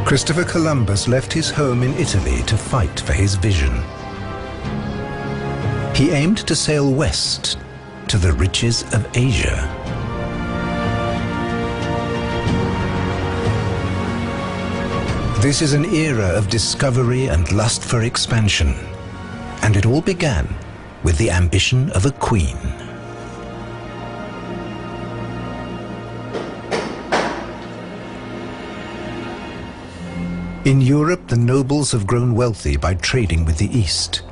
Christopher Columbus left his home in Italy to fight for his vision. He aimed to sail west to the riches of Asia. This is an era of discovery and lust for expansion, and it all began with the ambition of a queen. In Europe, the nobles have grown wealthy by trading with the East.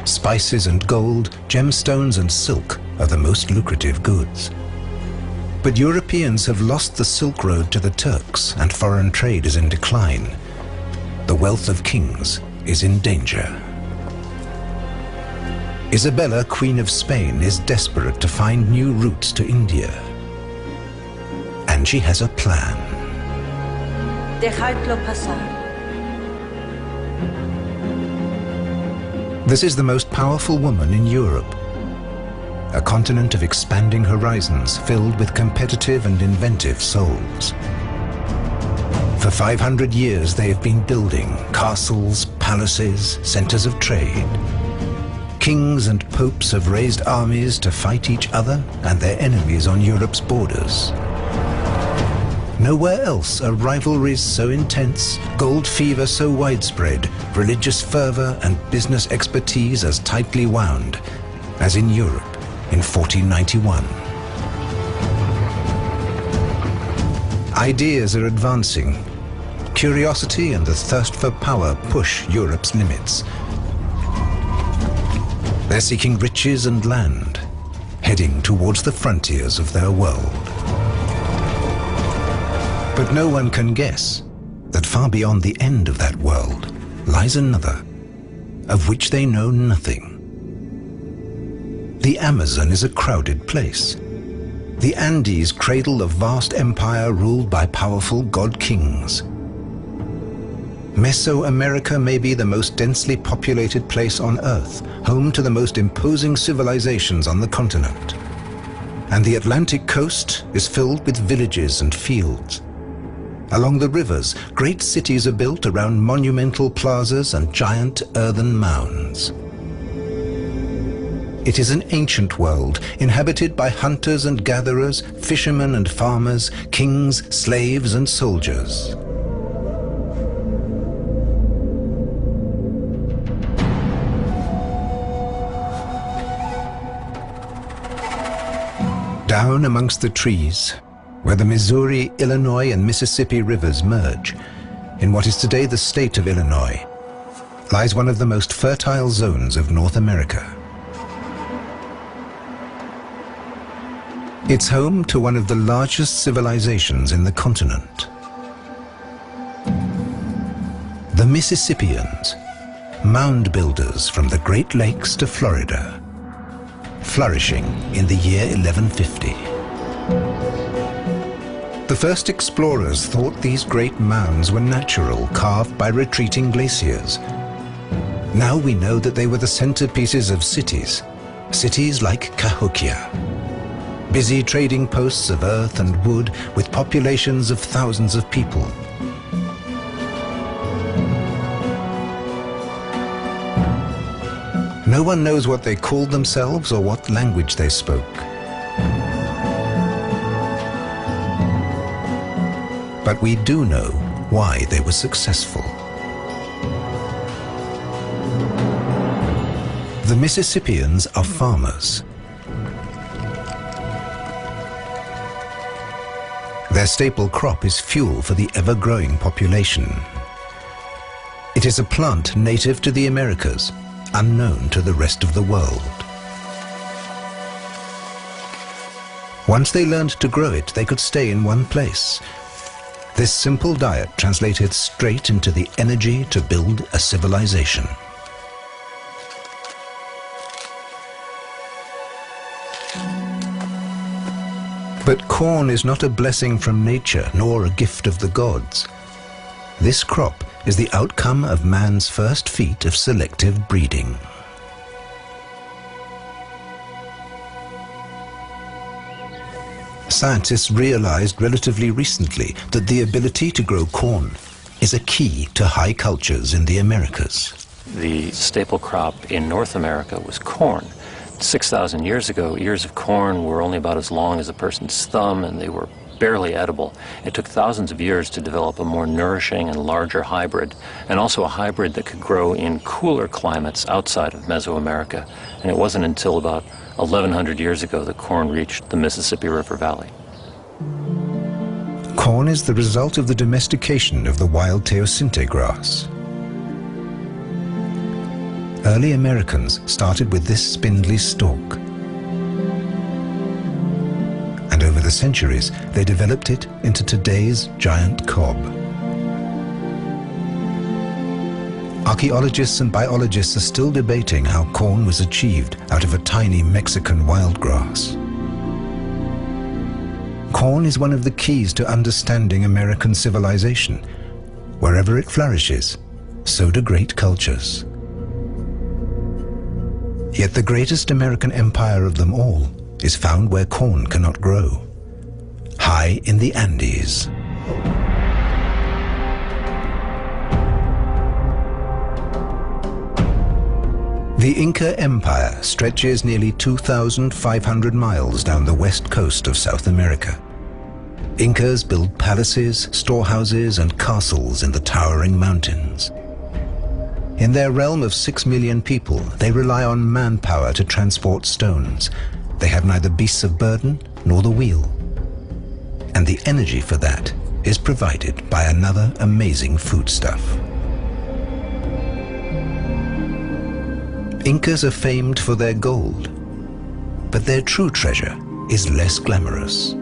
Spices and gold, gemstones and silk are the most lucrative goods. But Europeans have lost the Silk Road to the Turks, and foreign trade is in decline. The wealth of kings is in danger. Isabella, Queen of Spain, is desperate to find new routes to India. And she has a plan. Dejadlo pasar. This is the most powerful woman in Europe, a continent of expanding horizons filled with competitive and inventive souls. For 500 years they have been building castles, palaces, centers of trade. Kings and popes have raised armies to fight each other and their enemies on Europe's borders. Nowhere else are rivalries so intense, gold fever so widespread, religious fervor and business expertise as tightly wound as in Europe in 1491. Ideas are advancing. Curiosity and the thirst for power push Europe's limits. They're seeking riches and land, heading towards the frontiers of their world. But no one can guess that far beyond the end of that world lies another, of which they know nothing. The Amazon is a crowded place. The Andes cradle a vast empire ruled by powerful god-kings. Mesoamerica may be the most densely populated place on Earth, home to the most imposing civilizations on the continent. And the Atlantic coast is filled with villages and fields. Along the rivers, great cities are built around monumental plazas and giant earthen mounds. It is an ancient world, inhabited by hunters and gatherers, fishermen and farmers, kings, slaves and soldiers. Down amongst the trees, where the Missouri, Illinois and Mississippi rivers merge, in what is today the state of Illinois, lies one of the most fertile zones of North America. It's home to one of the largest civilizations in the continent. The Mississippians, mound builders from the Great Lakes to Florida, flourishing in the year 1150. The first explorers thought these great mounds were natural, carved by retreating glaciers. Now we know that they were the centerpieces of cities, cities like Cahokia, busy trading posts of earth and wood with populations of thousands of people. No one knows what they called themselves or what language they spoke. But we do know why they were successful. The Mississippians are farmers. Their staple crop is fuel for the ever-growing population. It is a plant native to the Americas, unknown to the rest of the world. Once they learned to grow it, they could stay in one place. This simple diet translated straight into the energy to build a civilization. But corn is not a blessing from nature, nor a gift of the gods. This crop is the outcome of man's first feat of selective breeding. Scientists realized relatively recently that the ability to grow corn is a key to high cultures in the Americas. The staple crop in North America was corn. 6,000 years ago, ears of corn were only about as long as a person's thumb, and they were barely edible. It took thousands of years to develop a more nourishing and larger hybrid, and also a hybrid that could grow in cooler climates outside of Mesoamerica. And it wasn't until about 1,100 years ago that corn reached the Mississippi River Valley. Corn is the result of the domestication of the wild teosinte grass. Early Americans started with this spindly stalk. And over the centuries, they developed it into today's giant cob. Archaeologists and biologists are still debating how corn was achieved out of a tiny Mexican wildgrass. Corn is one of the keys to understanding American civilization. Wherever it flourishes, so do great cultures. Yet the greatest American empire of them all is found where corn cannot grow, high in the Andes. The Inca Empire stretches nearly 2,500 miles down the west coast of South America. Incas built palaces, storehouses, and castles in the towering mountains. In their realm of 6 million people, they rely on manpower to transport stones. They have neither beasts of burden nor the wheel. And the energy for that is provided by another amazing foodstuff. Incas are famed for their gold, but their true treasure is less glamorous.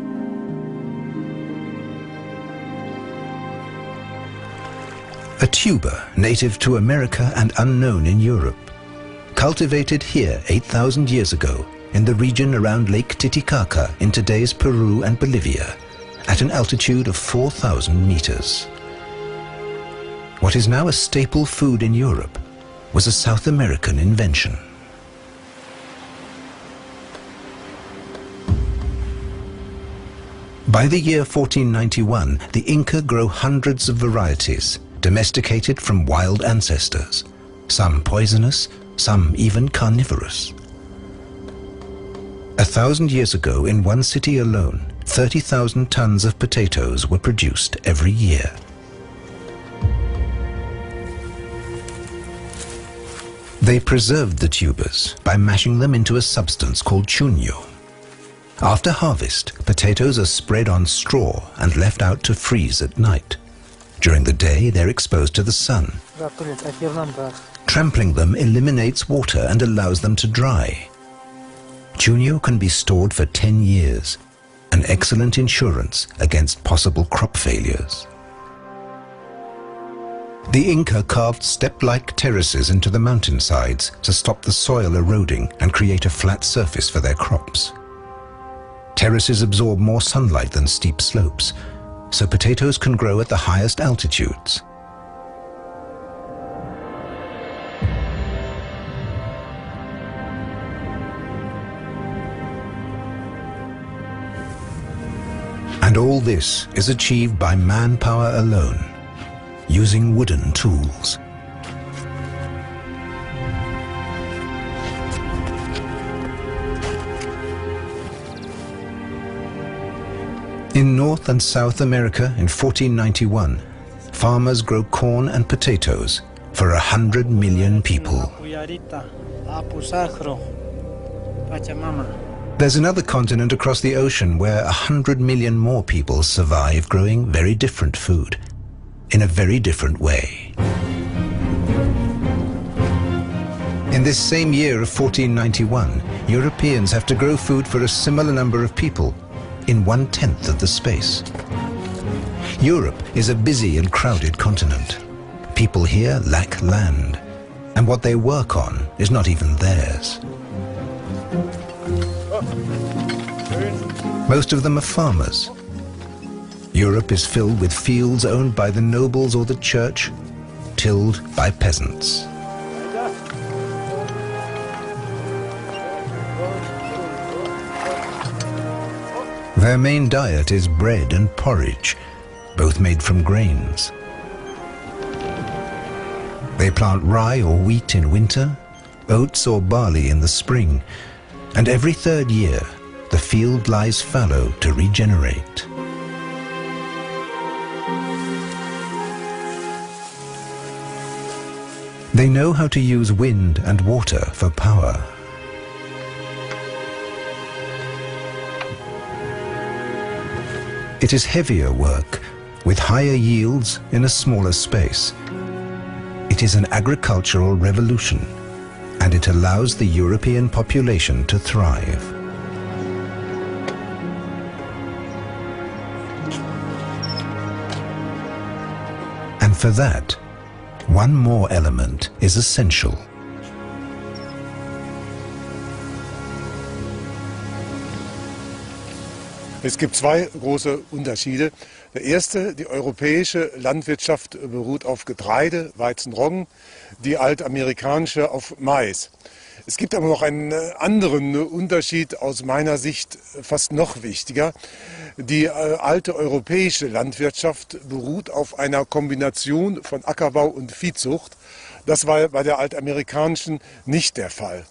A tuber native to America and unknown in Europe, cultivated here 8,000 years ago in the region around Lake Titicaca in today's Peru and Bolivia, at an altitude of 4,000 meters. What is now a staple food in Europe was a South American invention. By the year 1491, the Inca grow hundreds of varieties, domesticated from wild ancestors, some poisonous, some even carnivorous. 1,000 years ago, in one city alone, 30,000 tons of potatoes were produced every year. They preserved the tubers by mashing them into a substance called chuño. After harvest, potatoes are spread on straw and left out to freeze at night. During the day, they're exposed to the sun. Trampling them eliminates water and allows them to dry. Chuño can be stored for 10 years, an excellent insurance against possible crop failures. The Inca carved step-like terraces into the mountainsides to stop the soil eroding and create a flat surface for their crops. Terraces absorb more sunlight than steep slopes, so potatoes can grow at the highest altitudes. And all this is achieved by manpower alone, using wooden tools. In North and South America in 1491, farmers grow corn and potatoes for 100 million people. There's another continent across the ocean where 100 million more people survive growing very different food, in a very different way. In this same year of 1491, Europeans have to grow food for a similar number of people in 1/10 of the space. Europe is a busy and crowded continent. People here lack land, and what they work on is not even theirs. Most of them are farmers. Europe is filled with fields owned by the nobles or the church, tilled by peasants. Their main diet is bread and porridge, both made from grains. They plant rye or wheat in winter, oats or barley in the spring, and every third year, the field lies fallow to regenerate. They know how to use wind and water for power. It is heavier work, with higher yields in a smaller space. It is an agricultural revolution, and it allows the European population to thrive. And for that, one more element is essential. Es gibt zwei große Unterschiede. Der erste, die europäische Landwirtschaft beruht auf Getreide, Weizen, Roggen, die altamerikanische auf Mais. Es gibt aber noch einen anderen Unterschied, aus meiner Sicht fast noch wichtiger. Die alte europäische Landwirtschaft beruht auf einer Kombination von Ackerbau und Viehzucht. Das war bei der altamerikanischen nicht der Fall.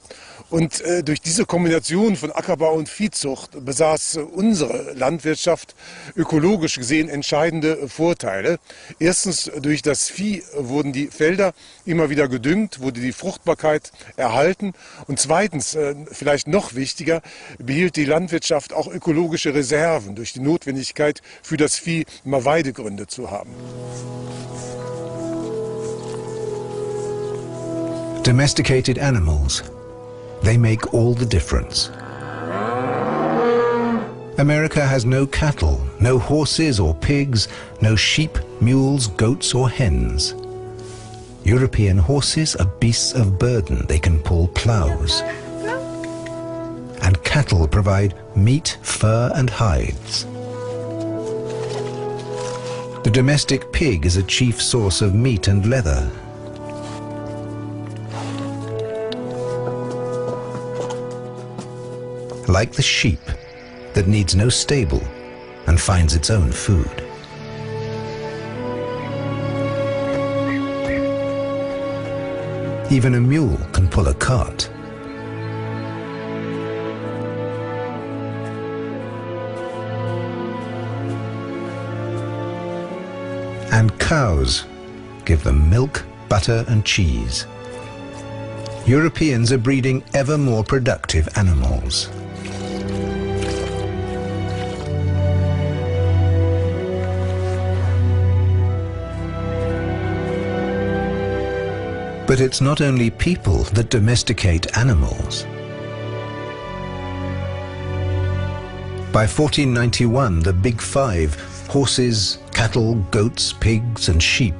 Und durch diese Kombination von Ackerbau und Viehzucht besaß unsere Landwirtschaft ökologisch gesehen entscheidende Vorteile. Erstens, durch das Vieh wurden die Felder immer wieder gedüngt, wurde die Fruchtbarkeit erhalten. Und zweitens, vielleicht noch wichtiger, behielt die Landwirtschaft auch ökologische Reserven durch die Notwendigkeit, für das Vieh immer Weidegründe zu haben. Domesticated animals. They make all the difference. America has no cattle, no horses or pigs, no sheep, mules, goats or hens. European horses are beasts of burden. They can pull plows. And cattle provide meat, fur and hides. The domestic pig is a chief source of meat and leather. Like the sheep that needs no stable and finds its own food. Even a mule can pull a cart. And cows give them milk, butter and cheese. Europeans are breeding ever more productive animals. But it's not only people that domesticate animals. By 1491, the Big Five, horses, cattle, goats, pigs and sheep,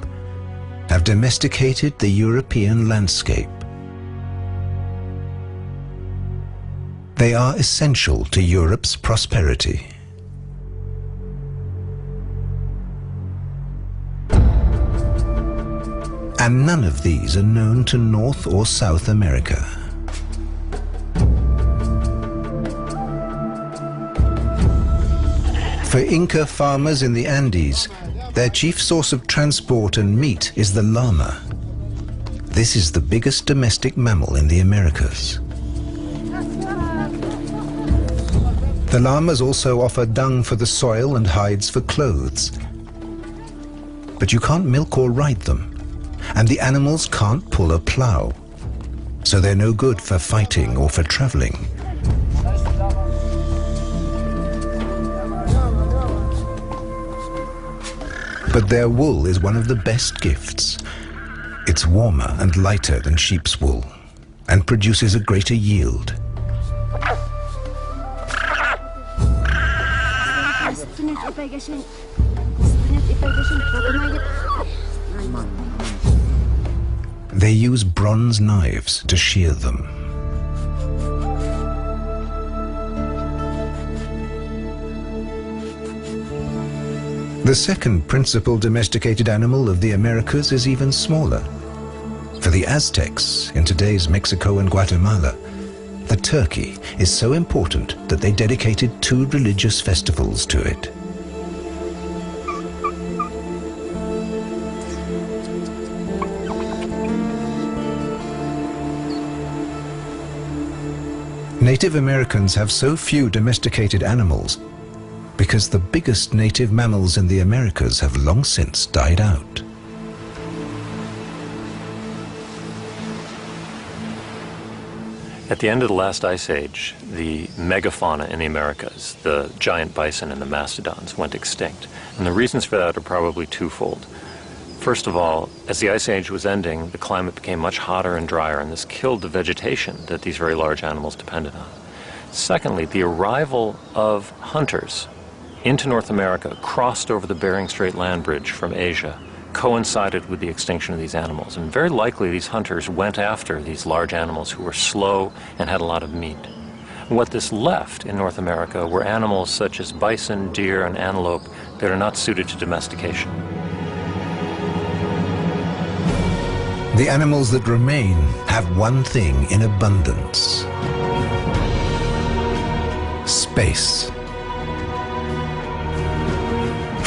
have domesticated the European landscape. They are essential to Europe's prosperity. And none of these are known to North or South America. For Inca farmers in the Andes, their chief source of transport and meat is the llama. This is the biggest domestic mammal in the Americas. The llamas also offer dung for the soil and hides for clothes. But you can't milk or ride them. And the animals can't pull a plow, so they're no good for fighting or for traveling. But their wool is one of the best gifts. It's warmer and lighter than sheep's wool, and produces a greater yield. They use bronze knives to shear them. The second principal domesticated animal of the Americas is even smaller. For the Aztecs, in today's Mexico and Guatemala, the turkey is so important that they dedicated 2 religious festivals to it. Native Americans have so few domesticated animals because the biggest native mammals in the Americas have long since died out. At the end of the last ice age, the megafauna in the Americas, the giant bison and the mastodons, went extinct. And the reasons for that are probably twofold. First of all, as the ice age was ending, the climate became much hotter and drier, and this killed the vegetation that these very large animals depended on. Secondly, the arrival of hunters into North America, crossed over the Bering Strait land bridge from Asia, coincided with the extinction of these animals. And very likely these hunters went after these large animals who were slow and had a lot of meat. What this left in North America were animals such as bison, deer, and antelope that are not suited to domestication. The animals that remain have one thing in abundance: space.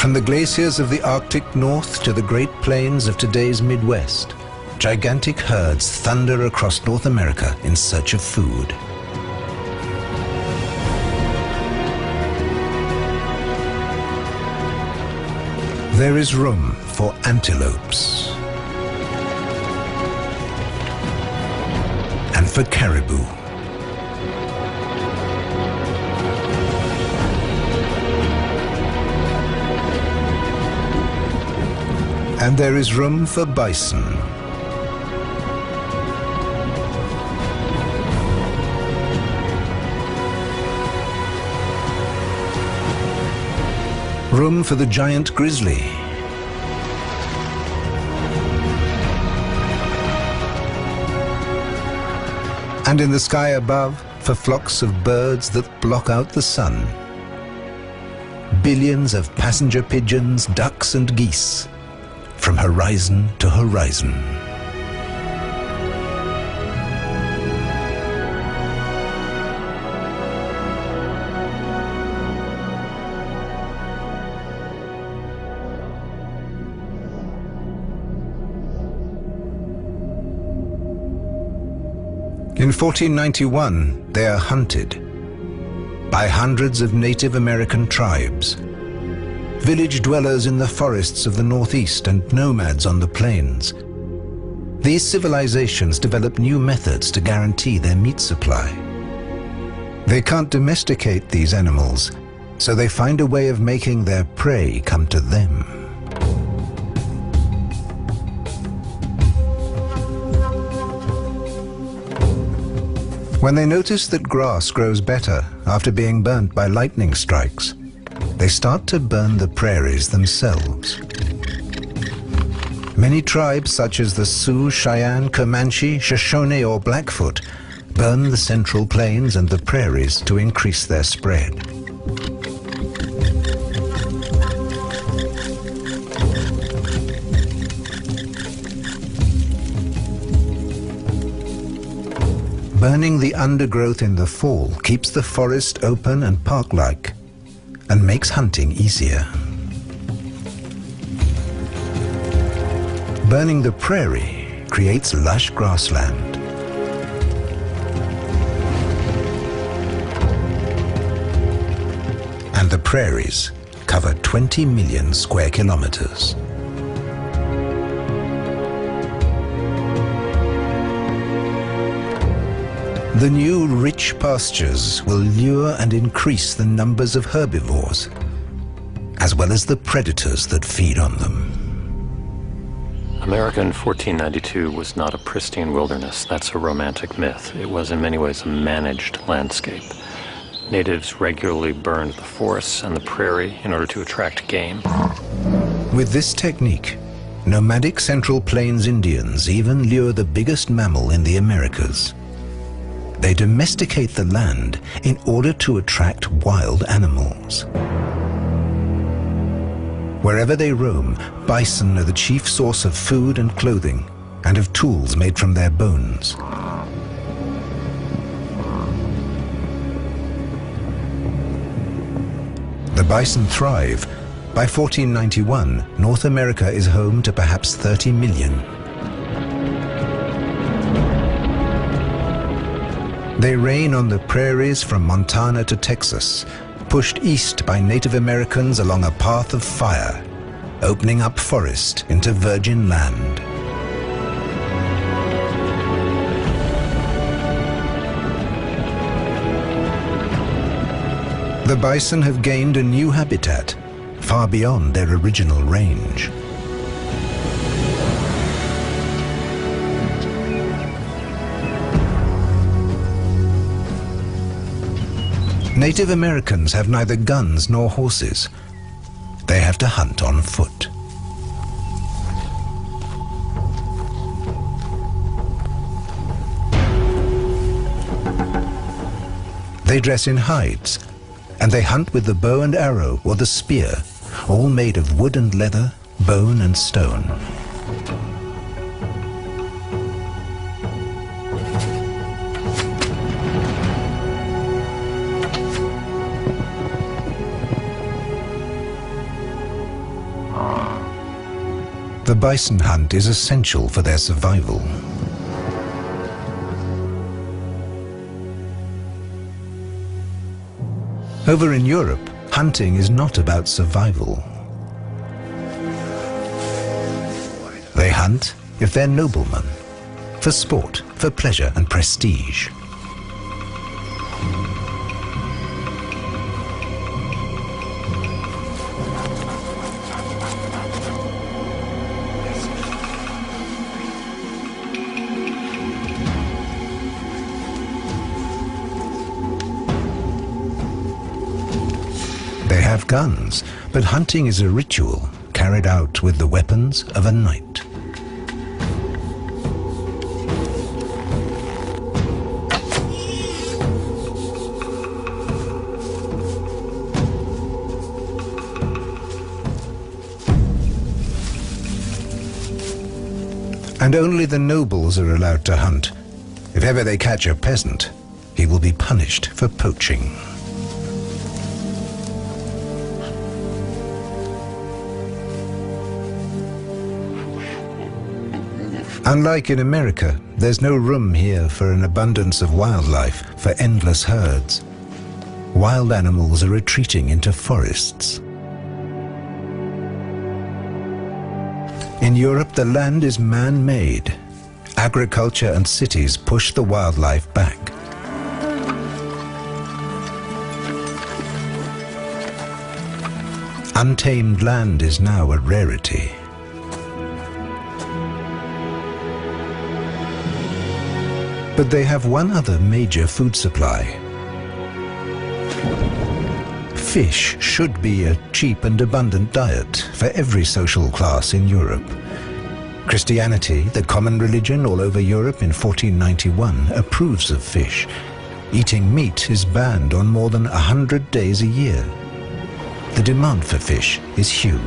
From the glaciers of the Arctic North to the Great Plains of today's Midwest, gigantic herds thunder across North America in search of food. There is room for antelopes and for caribou. And there is room for bison. Room for the giant grizzly. And in the sky above, for flocks of birds that block out the sun. Billions of passenger pigeons, ducks and geese, from horizon to horizon. In 1491, they are hunted by hundreds of Native American tribes, village dwellers in the forests of the Northeast and nomads on the plains. These civilizations develop new methods to guarantee their meat supply. They can't domesticate these animals, so they find a way of making their prey come to them. When they notice that grass grows better after being burnt by lightning strikes, they start to burn the prairies themselves. Many tribes such as the Sioux, Cheyenne, Comanche, Shoshone or Blackfoot burn the central plains and the prairies to increase their spread. Burning the undergrowth in the fall keeps the forest open and park-like and makes hunting easier. Burning the prairie creates lush grassland. And the prairies cover 20 million square kilometers. The new rich pastures will lure and increase the numbers of herbivores, as well as the predators that feed on them. America in 1492 was not a pristine wilderness. That's a romantic myth. It was in many ways a managed landscape. Natives regularly burned the forests and the prairie in order to attract game. With this technique, nomadic Central Plains Indians even lure the biggest mammal in the Americas. They domesticate the land in order to attract wild animals. Wherever they roam, bison are the chief source of food and clothing, and of tools made from their bones. The bison thrive. By 1491, North America is home to perhaps 30 million. They reign on the prairies from Montana to Texas, pushed east by Native Americans along a path of fire, opening up forest into virgin land. The bison have gained a new habitat, far beyond their original range. Native Americans have neither guns nor horses. They have to hunt on foot. They dress in hides, and they hunt with the bow and arrow or the spear, all made of wood and leather, bone and stone. The bison hunt is essential for their survival. Over in Europe, hunting is not about survival. They hunt if they're noblemen, for sport, for pleasure and prestige. They have guns, but hunting is a ritual carried out with the weapons of a knight. And only the nobles are allowed to hunt. If ever they catch a peasant, he will be punished for poaching. Unlike in America, there's no room here for an abundance of wildlife, for endless herds. Wild animals are retreating into forests. In Europe, the land is man-made. Agriculture and cities push the wildlife back. Untamed land is now a rarity. But they have one other major food supply. Fish should be a cheap and abundant diet for every social class in Europe. Christianity, the common religion all over Europe in 1491, approves of fish. Eating meat is banned on more than 100 days a year. The demand for fish is huge.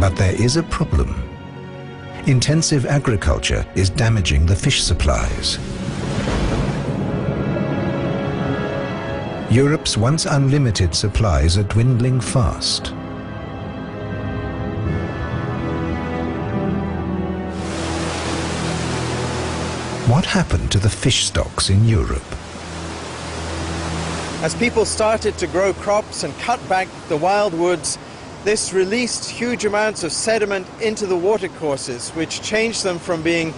But there is a problem. Intensive agriculture is damaging the fish supplies. Europe's once unlimited supplies are dwindling fast. What happened to the fish stocks in Europe? As people started to grow crops and cut back the wild woods, this released huge amounts of sediment into the watercourses, which changed them from being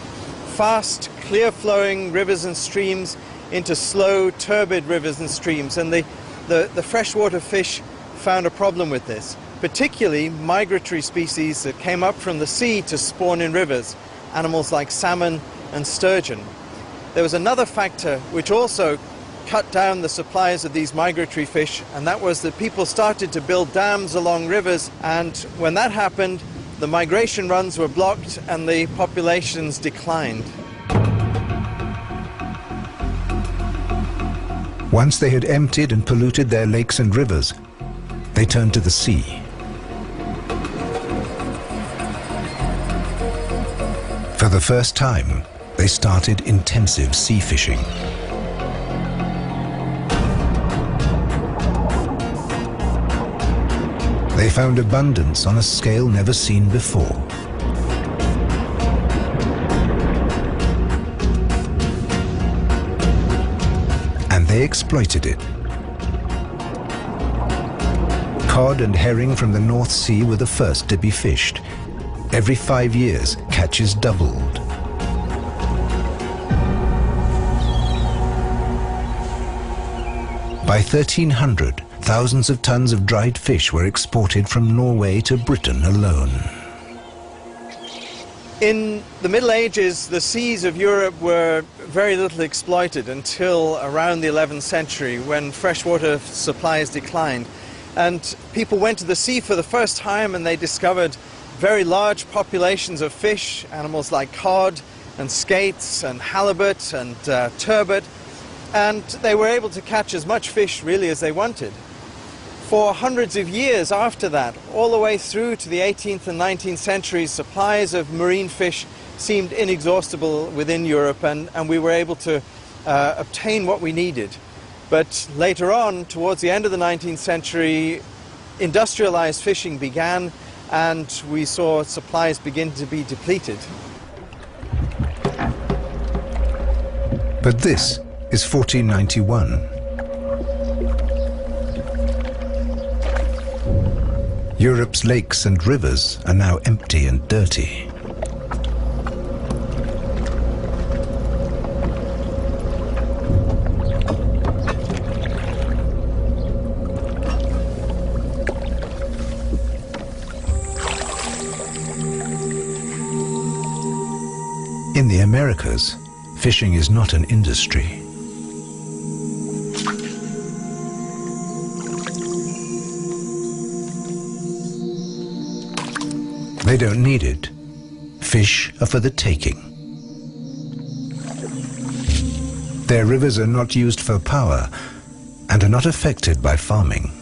fast, clear-flowing rivers and streams into slow, turbid rivers and streams. And the freshwater fish found a problem with this, particularly migratory species that came up from the sea to spawn in rivers, animals like salmon and sturgeon. There was another factor which also cut down the supplies of these migratory fish, and that was that people started to build dams along rivers, and when that happened, the migration runs were blocked and the populations declined. Once they had emptied and polluted their lakes and rivers, they turned to the sea. For the first time, they started intensive sea fishing. They found abundance on a scale never seen before. And they exploited it. Cod and herring from the North Sea were the first to be fished. Every 5 years, catches doubled. By 1300, thousands of tons of dried fish were exported from Norway to Britain alone. In the Middle Ages, the seas of Europe were very little exploited until around the 11th century, when freshwater supplies declined. And people went to the sea for the first time, and they discovered very large populations of fish, animals like cod and skates and halibut and turbot, and they were able to catch as much fish really as they wanted. For hundreds of years after that, all the way through to the 18th and 19th centuries, supplies of marine fish seemed inexhaustible within Europe, and we were able to obtain what we needed. But later on, towards the end of the 19th century, industrialized fishing began, and we saw supplies begin to be depleted. But this is 1491. Europe's lakes and rivers are now empty and dirty. In the Americas, fishing is not an industry. They don't need it. Fish are for the taking. Their rivers are not used for power and are not affected by farming.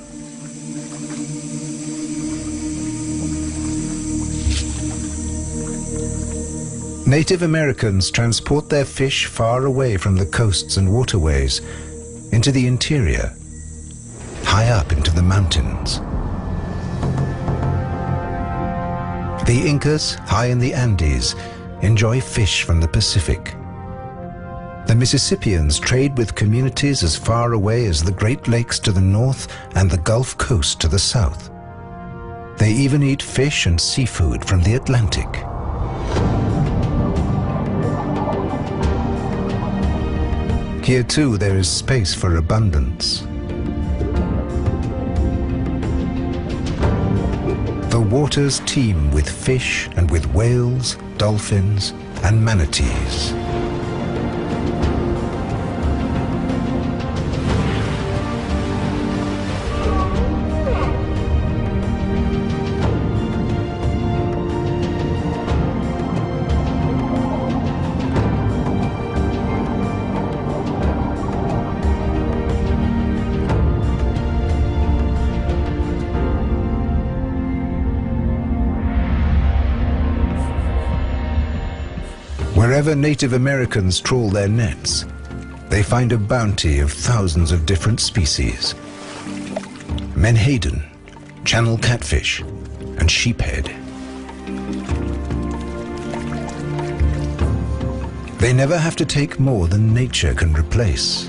Native Americans transport their fish far away from the coasts and waterways into the interior, high up into the mountains. The Incas, high in the Andes, enjoy fish from the Pacific. The Mississippians trade with communities as far away as the Great Lakes to the north and the Gulf Coast to the south. They even eat fish and seafood from the Atlantic. Here too there is space for abundance. The waters teem with fish and with whales, dolphins, and manatees. Wherever Native Americans trawl their nets, they find a bounty of thousands of different species. Menhaden, channel catfish, and sheephead. They never have to take more than nature can replace.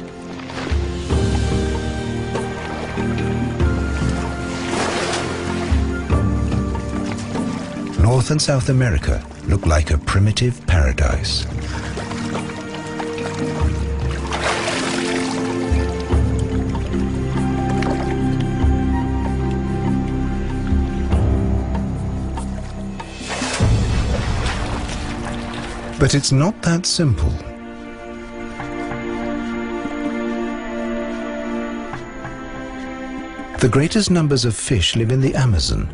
North and South America look like a primitive paradise. But it's not that simple. The greatest numbers of fish live in the Amazon,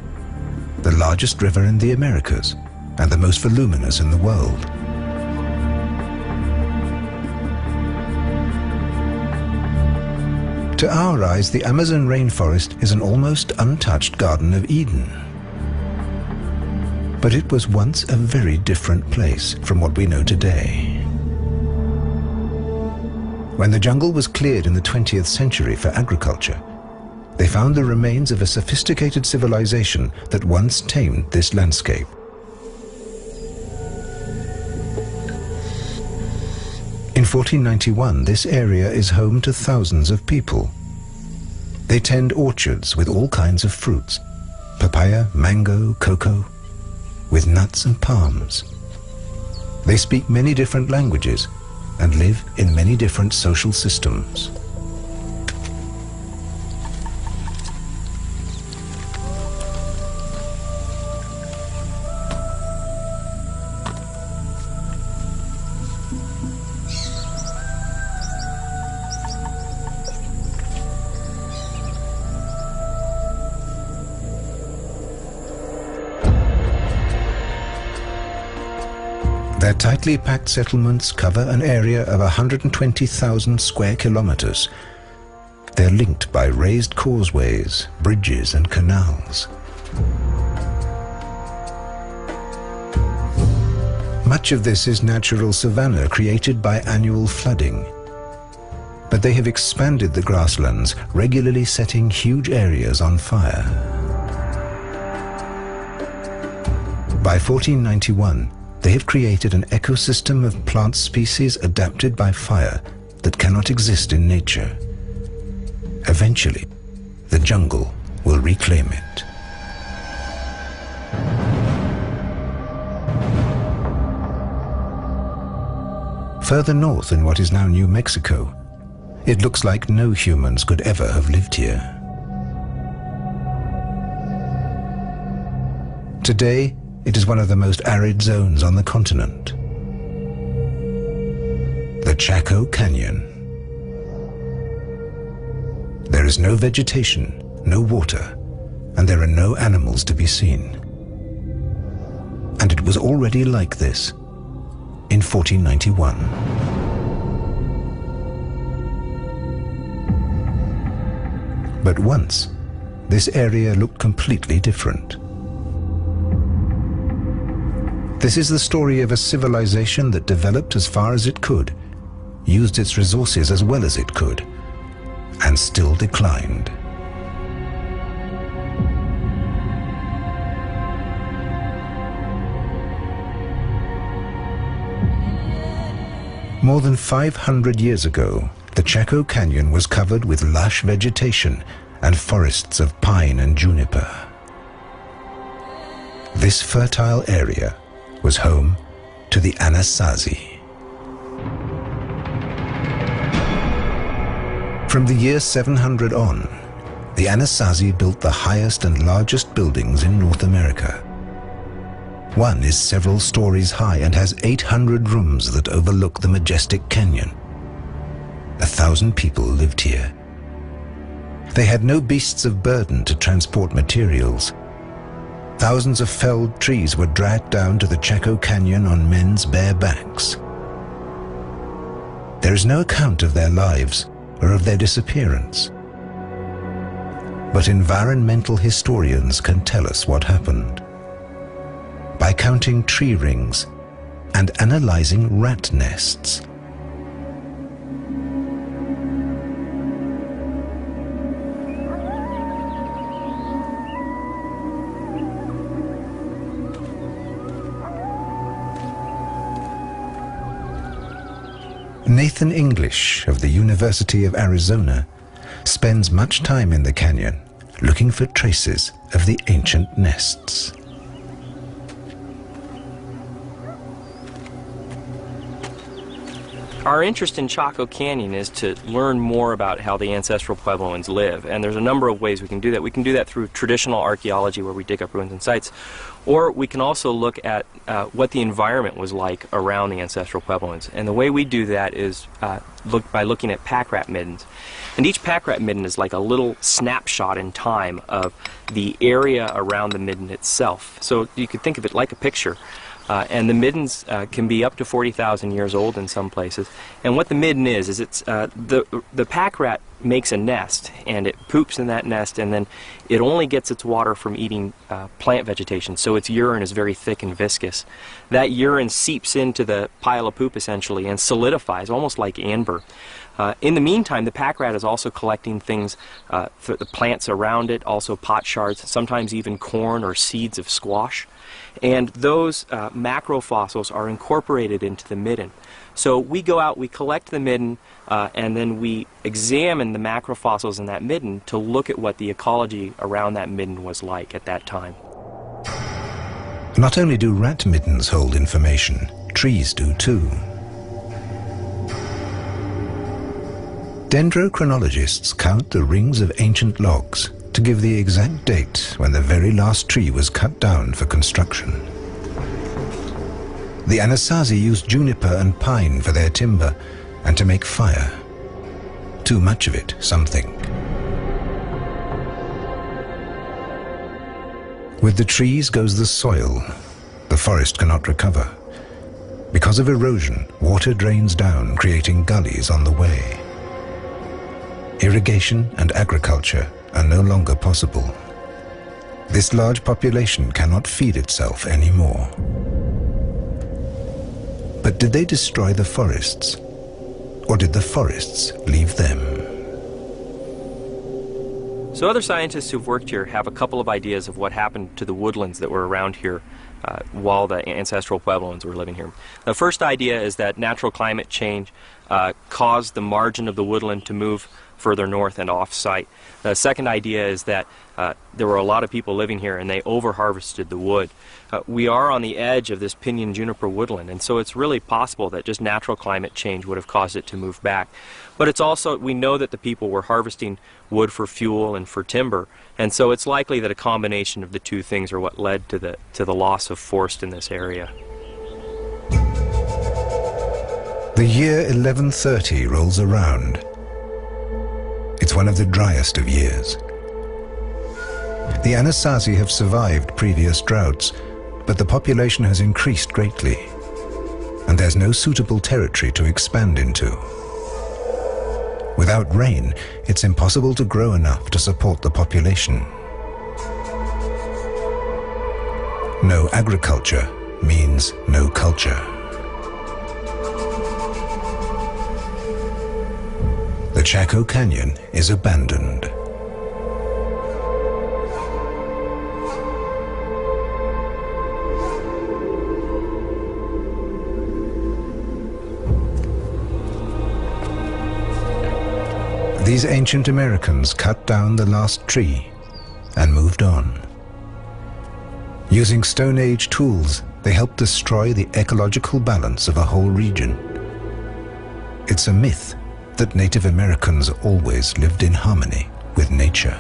the largest river in the Americas, and the most voluminous in the world. To our eyes, the Amazon rainforest is an almost untouched Garden of Eden. But it was once a very different place from what we know today. When the jungle was cleared in the 20th century for agriculture, they found the remains of a sophisticated civilization that once tamed this landscape. In 1491, this area is home to thousands of people. They tend orchards with all kinds of fruits, papaya, mango, cocoa, with nuts and palms. They speak many different languages and live in many different social systems. Their tightly packed settlements cover an area of 120,000 square kilometers. They're linked by raised causeways, bridges and canals. Much of this is natural savanna created by annual flooding. But they have expanded the grasslands, regularly setting huge areas on fire. By 1491, they have created an ecosystem of plant species adapted by fire that cannot exist in nature. Eventually, the jungle will reclaim it. Further north in what is now New Mexico, it looks like no humans could ever have lived here. Today, it is one of the most arid zones on the continent. The Chaco Canyon. There is no vegetation, no water, and there are no animals to be seen. And it was already like this in 1491. But once, this area looked completely different. This is the story of a civilization that developed as far as it could, used its resources as well as it could, and still declined. More than 500 years ago, the Chaco Canyon was covered with lush vegetation and forests of pine and juniper. This fertile area was home to the Anasazi. From the year 700 on, the Anasazi built the highest and largest buildings in North America. One is several stories high and has 800 rooms that overlook the majestic canyon. 1,000 people lived here. They had no beasts of burden to transport materials. Thousands of felled trees were dragged down to the Chaco Canyon on men's bare backs. There is no account of their lives or of their disappearance. But environmental historians can tell us what happened. By counting tree rings and analyzing rat nests. Nathan English of the University of Arizona spends much time in the canyon looking for traces of the ancient nests. Our interest in Chaco Canyon is to learn more about how the ancestral Puebloans live, and there's a number of ways we can do that. We can do that through traditional archaeology, where we dig up ruins and sites, or we can also look at what the environment was like around the ancestral Puebloans. And the way we do that is by looking at pack rat middens. And each pack rat midden is like a little snapshot in time of the area around the midden itself. So you could think of it like a picture. And the middens can be up to 40,000 years old in some places. And what the midden is it's the pack rat makes a nest, and it poops in that nest, and then it only gets its water from eating plant vegetation, so its urine is very thick and viscous. That urine seeps into the pile of poop, essentially, and solidifies, almost like amber. In the meantime, the pack rat is also collecting things, the plants around it, also pot shards, sometimes even corn or seeds of squash. And those macrofossils are incorporated into the midden. So we go out, we collect the midden, and then we examine the macrofossils in that midden to look at what the ecology around that midden was like at that time. Not only do rat middens hold information, trees do too. Dendrochronologists count the rings of ancient logs to give the exact date when the very last tree was cut down for construction. The Anasazi used juniper and pine for their timber and to make fire. Too much of it, some think. With the trees goes the soil. The forest cannot recover. Because of erosion, water drains down, creating gullies on the way. Irrigation and agriculture are no longer possible. This large population cannot feed itself anymore. But did they destroy the forests? Or did the forests leave them? So other scientists who've worked here have a couple of ideas of what happened to the woodlands that were around here while the ancestral Puebloans were living here. The first idea is that natural climate change caused the margin of the woodland to move further north and off-site. The second idea is that there were a lot of people living here and they over-harvested the wood. We are on the edge of this pinyon juniper woodland, and so it's really possible that just natural climate change would have caused it to move back. But it's also, we know that the people were harvesting wood for fuel and for timber, and so it's likely that a combination of the two things are what led to the loss of forest in this area. The year 1130 rolls around. It's one of the driest of years. The Anasazi have survived previous droughts, but the population has increased greatly, and there's no suitable territory to expand into. Without rain, it's impossible to grow enough to support the population. No agriculture means no culture. The Chaco Canyon is abandoned. These ancient Americans cut down the last tree and moved on. Using Stone Age tools, they helped destroy the ecological balance of a whole region. It's a myth that Native Americans always lived in harmony with nature.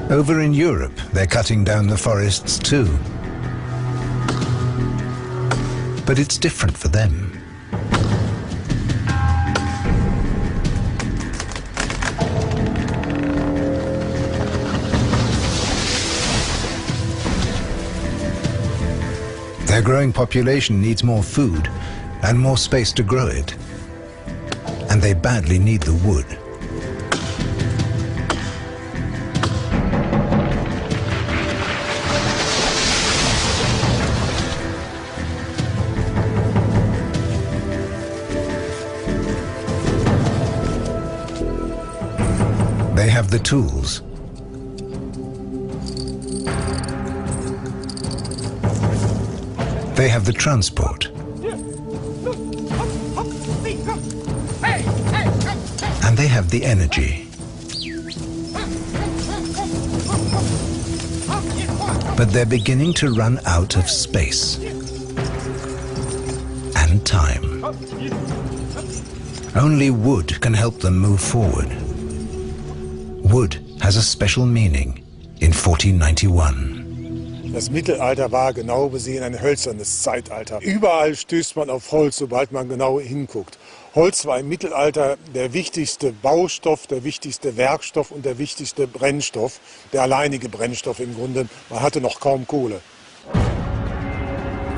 Over in Europe, they're cutting down the forests too. But it's different for them. Their growing population needs more food and more space to grow it. And they badly need the wood. They have the tools. They have the transport. And they have the energy. But they're beginning to run out of space and time. Only wood can help them move forward. Wood has a special meaning in 1491. Das Mittelalter war genau besehen ein hölzernes Zeitalter. Überall stößt man auf Holz, sobald man genau hinguckt. Holz war im Mittelalter der wichtigste Baustoff, der wichtigste Werkstoff und der wichtigste Brennstoff, der alleinige Brennstoff im Grunde. Man hatte noch kaum Kohle.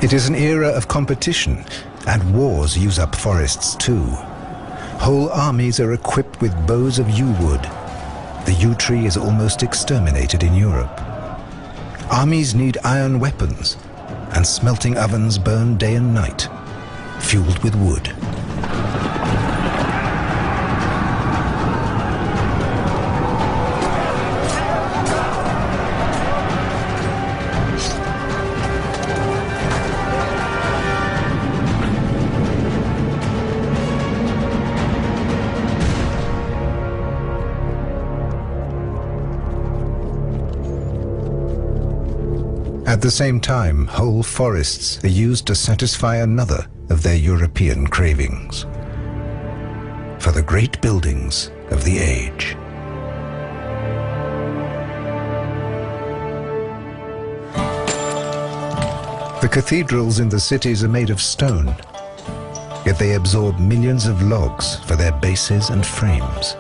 It is an era of competition And wars use up forests too. Whole armies are equipped with bows of yew wood. The yew tree is almost exterminated in Europe. Armies need iron weapons, and smelting ovens burn day and night, fueled with wood. At the same time, whole forests are used to satisfy another of their European cravings, for the great buildings of the age. The cathedrals in the cities are made of stone, yet they absorb millions of logs for their bases and frames.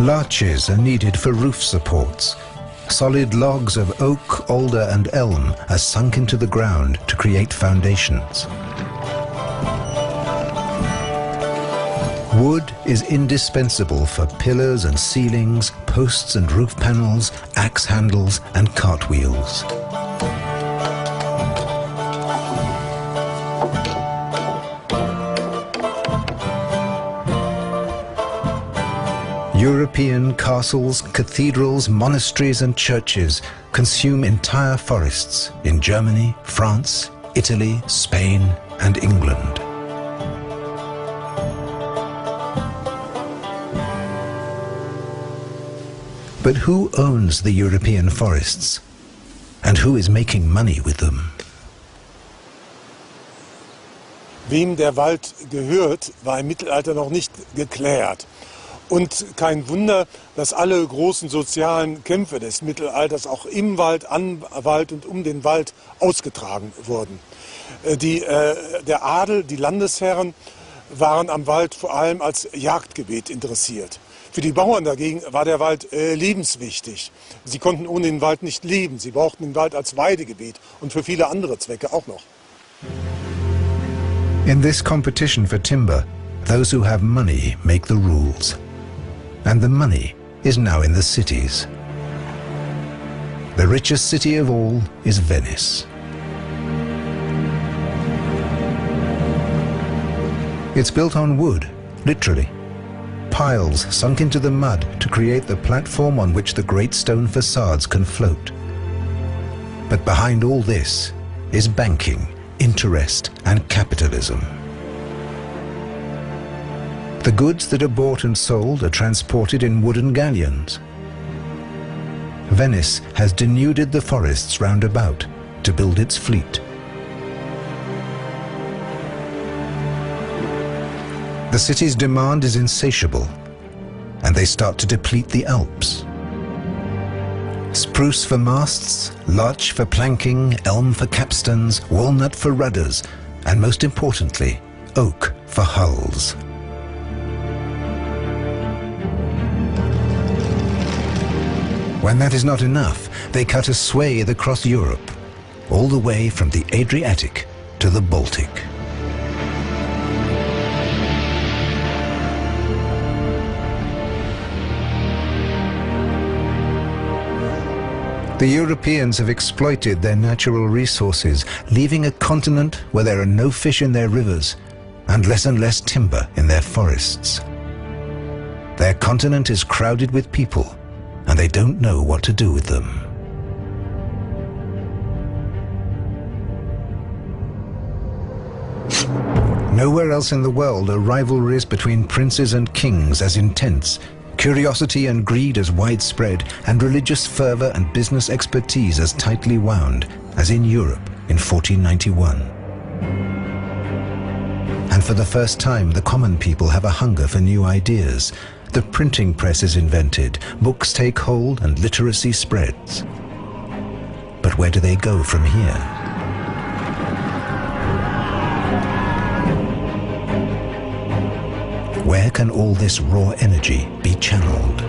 Larches are needed for roof supports. Solid logs of oak, alder and elm are sunk into the ground to create foundations. Wood is indispensable for pillars and ceilings, posts and roof panels, axe handles and cartwheels. European castles, cathedrals, monasteries and churches consume entire forests in Germany, France, Italy, Spain and England. But who owns the European forests? And who is making money with them? Wem der Wald gehört, war im Mittelalter noch nicht geklärt. Und kein Wunder, dass alle großen sozialen Kämpfe des Mittelalters auch im Wald, am Wald und um den Wald ausgetragen wurden. Der Adel, die Landesherren waren am Wald vor allem als Jagdgebiet interessiert. Für die Bauern dagegen war der Wald lebenswichtig. Sie konnten ohne den Wald nicht leben. Sie brauchten den Wald als Weidegebiet und für viele andere Zwecke auch noch. In this competition for timber, those who have money make the rules. And the money is now in the cities. The richest city of all is Venice. It's built on wood, literally. Piles sunk into the mud to create the platform on which the great stone facades can float. But behind all this is banking, interest and capitalism. The goods that are bought and sold are transported in wooden galleons. Venice has denuded the forests round about to build its fleet. The city's demand is insatiable, and they start to deplete the Alps. Spruce for masts, larch for planking, elm for capstans, walnut for rudders, and most importantly, oak for hulls. When that is not enough, they cut a swathe across Europe, all the way from the Adriatic to the Baltic. The Europeans have exploited their natural resources, leaving a continent where there are no fish in their rivers and less timber in their forests. Their continent is crowded with people, and they don't know what to do with them. Nowhere else in the world are rivalries between princes and kings as intense, curiosity and greed as widespread, and religious fervor and business expertise as tightly wound as in Europe in 1491. And for the first time, the common people have a hunger for new ideas. The printing press is invented, books take hold, and literacy spreads. But where do they go from here? Where can all this raw energy be channeled?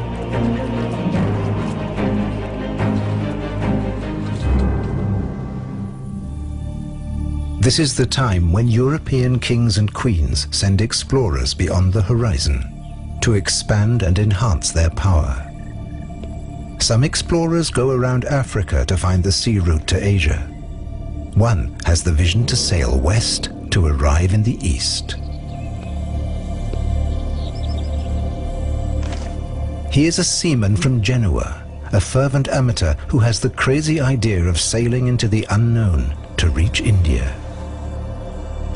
This is the time when European kings and queens send explorers beyond the horizon to expand and enhance their power. Some explorers go around Africa to find the sea route to Asia. One has the vision to sail west to arrive in the east. He is a seaman from Genoa, a fervent amateur who has the crazy idea of sailing into the unknown to reach India.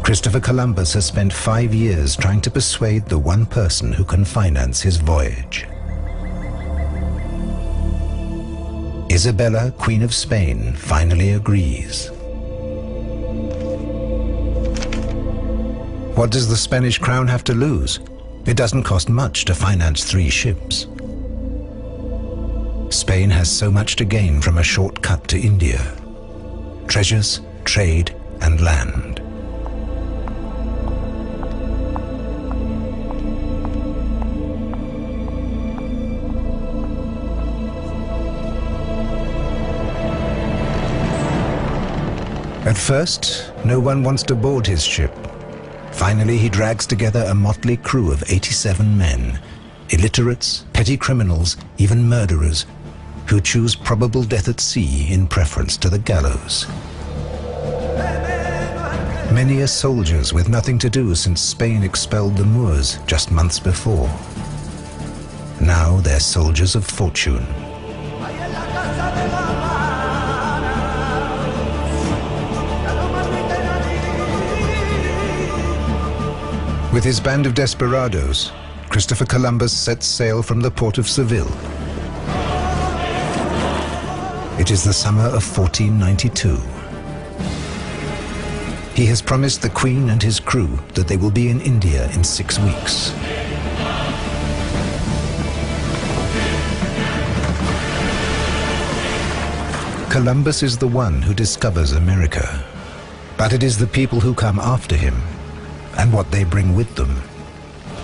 Christopher Columbus has spent 5 years trying to persuade the one person who can finance his voyage. Isabella, Queen of Spain, finally agrees. What does the Spanish crown have to lose? It doesn't cost much to finance 3 ships. Spain has so much to gain from a shortcut to India: treasures, trade, and land. At first, no one wants to board his ship. Finally, he drags together a motley crew of 87 men, illiterates, petty criminals, even murderers, who choose probable death at sea in preference to the gallows. Many are soldiers with nothing to do since Spain expelled the Moors just months before. Now they're soldiers of fortune. With his band of desperados, Christopher Columbus sets sail from the port of Seville. It is the summer of 1492. He has promised the Queen and his crew that they will be in India in 6 weeks. Columbus is the one who discovers America, but it is the people who come after him and what they bring with them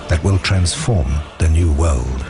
that will transform the New World.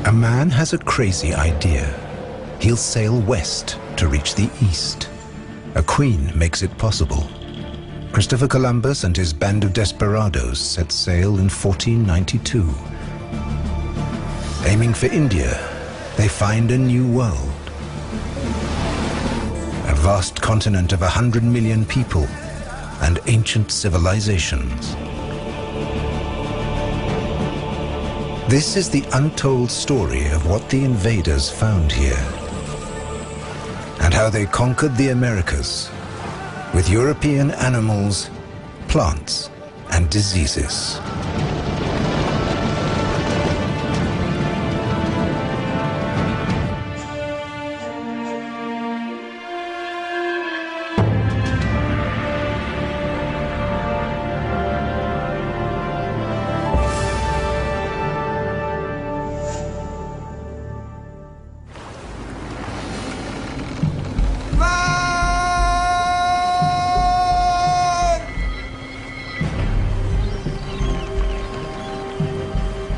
A man has a crazy idea. He'll sail west to reach the east. A queen makes it possible. Christopher Columbus and his band of desperados set sail in 1492. Aiming for India, they find a new world. A vast continent of 100 million people and ancient civilizations. This is the untold story of what the invaders found here and how they conquered the Americas with European animals, plants, and diseases.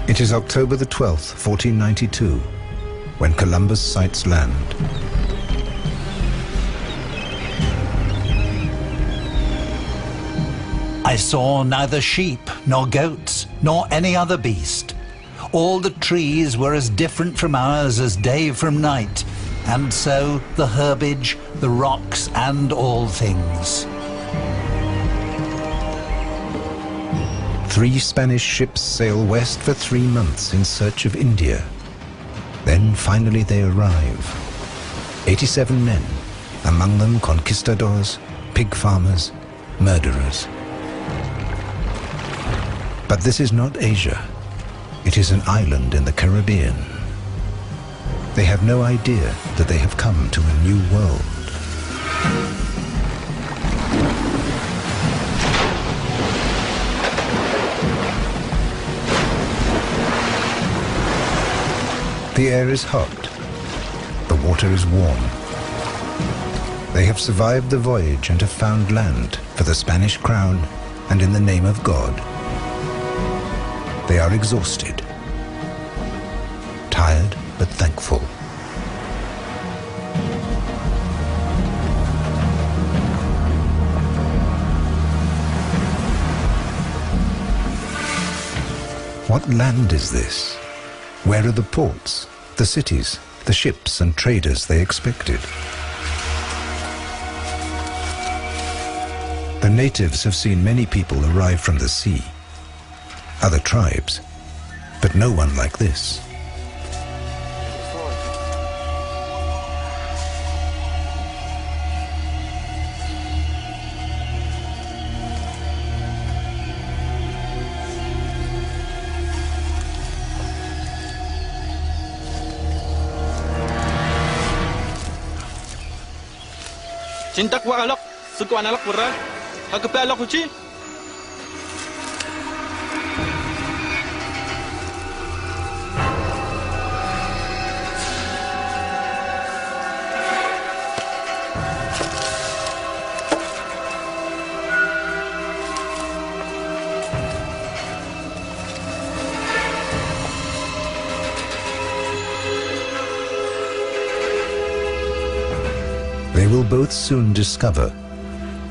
It is October the 12th, 1492, when Columbus sights land. I saw neither sheep, nor goats, nor any other beast. All the trees were as different from ours as day from night, and so the herbage, the rocks, and all things. 3 Spanish ships sail west for 3 months in search of India. Then finally they arrive. 87 men, among them conquistadors, pig farmers, murderers. But this is not Asia. It is an island in the Caribbean. They have no idea that they have come to a new world. The air is hot. The water is warm. They have survived the voyage and have found land for the Spanish crown and in the name of God. They are exhausted, tired but thankful. What land is this? Where are the ports, the cities, the ships and traders they expected? The natives have seen many people arrive from the sea, other tribes, but no one like this. Cintak wa alok, suku analok pura, hakape alok uci. They will both soon discover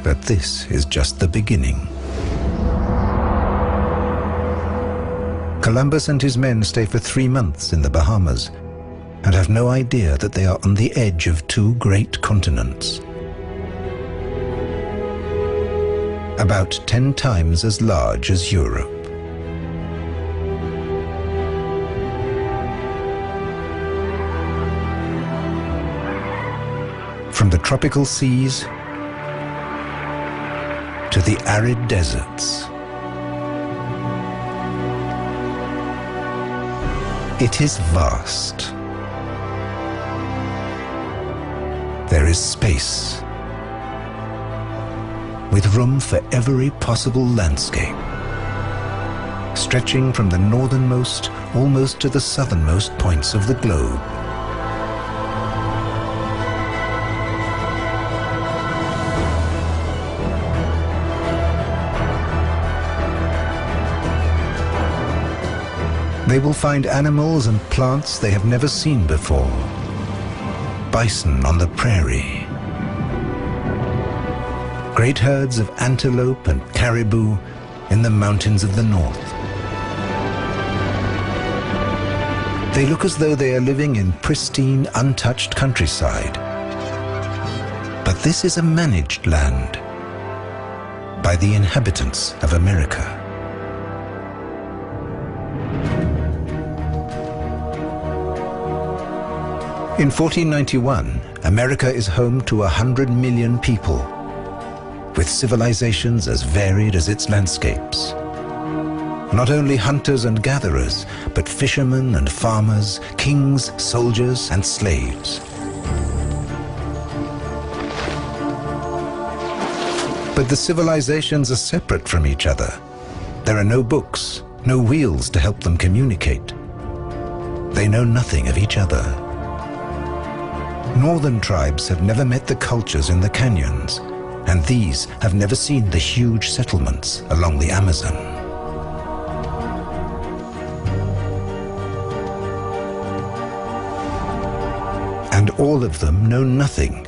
that this is just the beginning. Columbus and his men stay for 3 months in the Bahamas and have no idea that they are on the edge of 2 great continents. About 10 times as large as Europe. From the tropical seas to the arid deserts. It is vast. There is space, with room for every possible landscape, stretching from the northernmost almost to the southernmost points of the globe. They will find animals and plants they have never seen before. Bison on the prairie. Great herds of antelope and caribou in the mountains of the north. They look as though they are living in pristine, untouched countryside. But this is a managed land by the inhabitants of America. In 1491, America is home to 100 million people, with civilizations as varied as its landscapes. Not only hunters and gatherers, but fishermen and farmers, kings, soldiers, and slaves. But the civilizations are separate from each other. There are no books, no wheels to help them communicate. They know nothing of each other. Northern tribes have never met the cultures in the canyons, and these have never seen the huge settlements along the Amazon. And all of them know nothing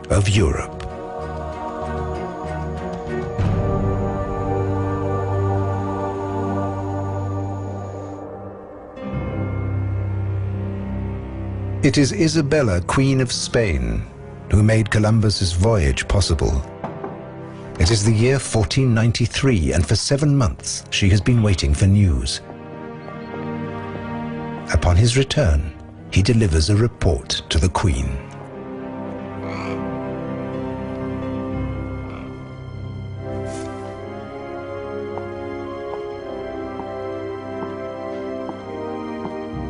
of Europe. It is Isabella, Queen of Spain, who made Columbus's voyage possible. It is the year 1493, and for 7 months she has been waiting for news. Upon his return, he delivers a report to the Queen.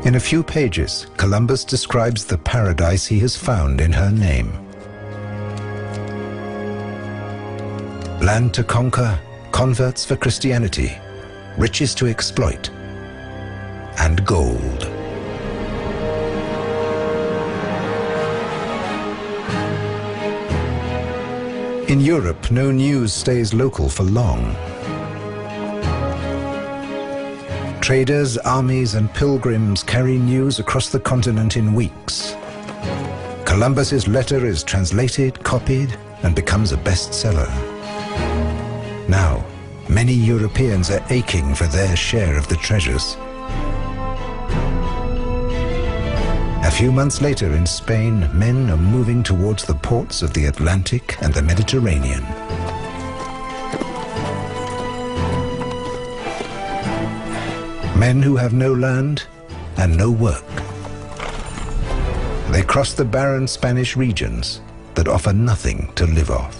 In a few pages, Columbus describes the paradise he has found in her name. Land to conquer, converts for Christianity, riches to exploit, and gold. In Europe, no news stays local for long. Traders, armies, and pilgrims carry news across the continent in weeks. Columbus's letter is translated, copied, and becomes a bestseller. Now, many Europeans are aching for their share of the treasures. A few months later in Spain, men are moving towards the ports of the Atlantic and the Mediterranean. Men who have no land and no work. They cross the barren Spanish regions that offer nothing to live off.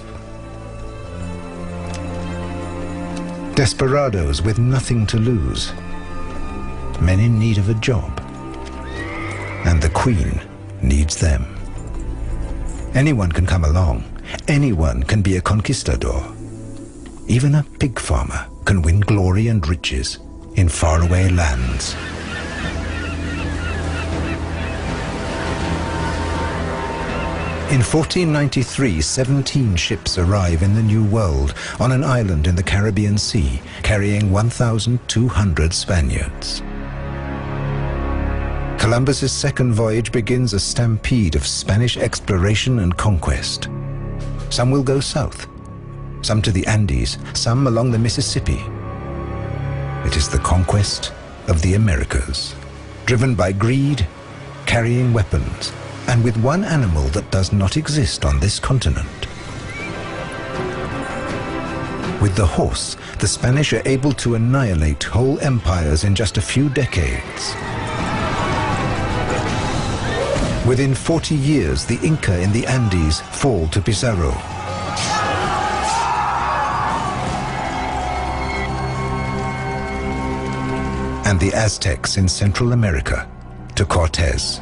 Desperados with nothing to lose. Men in need of a job. And the Queen needs them. Anyone can come along. Anyone can be a conquistador. Even a pig farmer can win glory and riches in faraway lands. In 1493, 17 ships arrive in the New World on an island in the Caribbean Sea, carrying 1,200 Spaniards. Columbus's second voyage begins a stampede of Spanish exploration and conquest. Some will go south, some to the Andes, some along the Mississippi. It is the conquest of the Americas, driven by greed, carrying weapons, and with one animal that does not exist on this continent. With the horse, the Spanish are able to annihilate whole empires in just a few decades. Within 40 years, the Inca in the Andes fall to Pizarro. And the Aztecs in Central America to Cortés.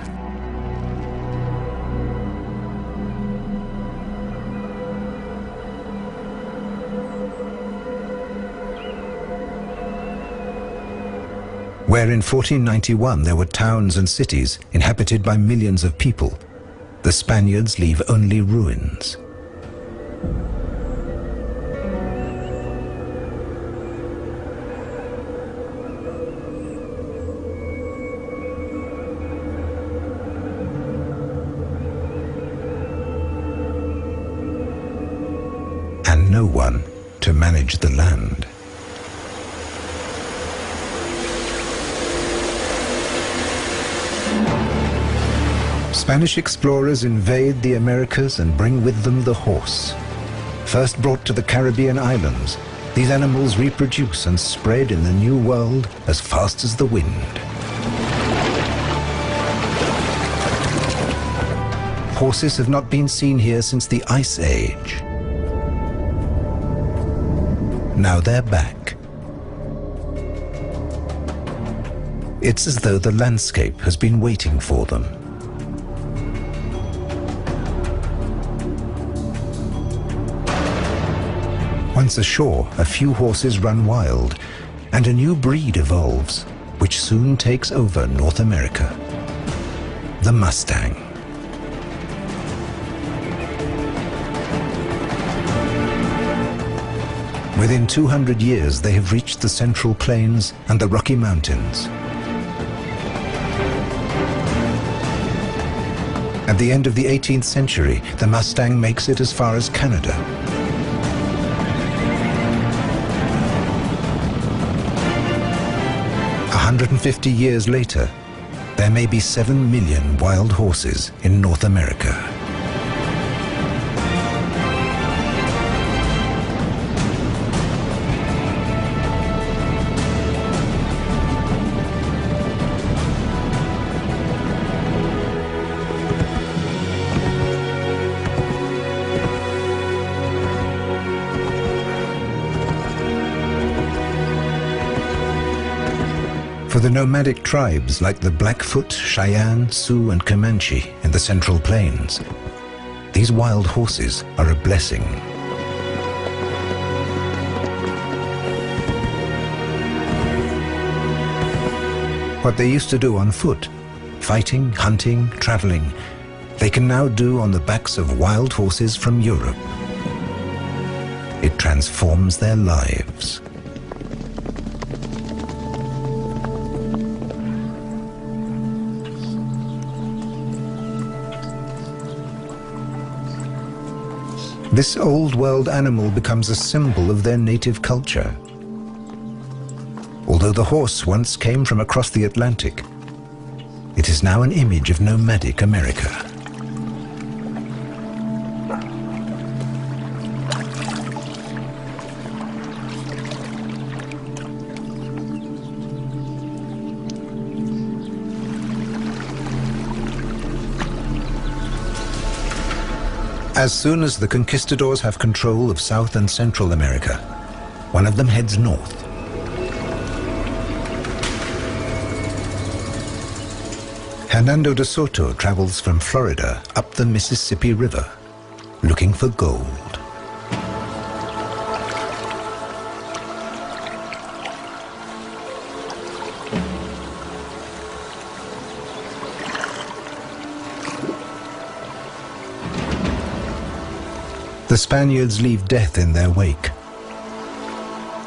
Where in 1491 there were towns and cities inhabited by millions of people, the Spaniards leave only ruins. And no one to manage the land. Spanish explorers invade the Americas and bring with them the horse. First brought to the Caribbean islands, these animals reproduce and spread in the New World as fast as the wind. Horses have not been seen here since the Ice Age. Now they're back. It's as though the landscape has been waiting for them. Once ashore, a few horses run wild, and a new breed evolves, which soon takes over North America. The Mustang. Within 200 years, they have reached the Central Plains and the Rocky Mountains. At the end of the 18th century, the Mustang makes it as far as Canada. 150 years later, there may be 7 million wild horses in North America. For the nomadic tribes like the Blackfoot, Cheyenne, Sioux and Comanche in the Central Plains, these wild horses are a blessing. What they used to do on foot, fighting, hunting, traveling, they can now do on the backs of wild horses from Europe. It transforms their lives. This old world animal becomes a symbol of their native culture. Although the horse once came from across the Atlantic, it is now an image of nomadic America. As soon as the conquistadors have control of South and Central America, one of them heads north. Hernando de Soto travels from Florida up the Mississippi River, looking for gold. The Spaniards leave death in their wake,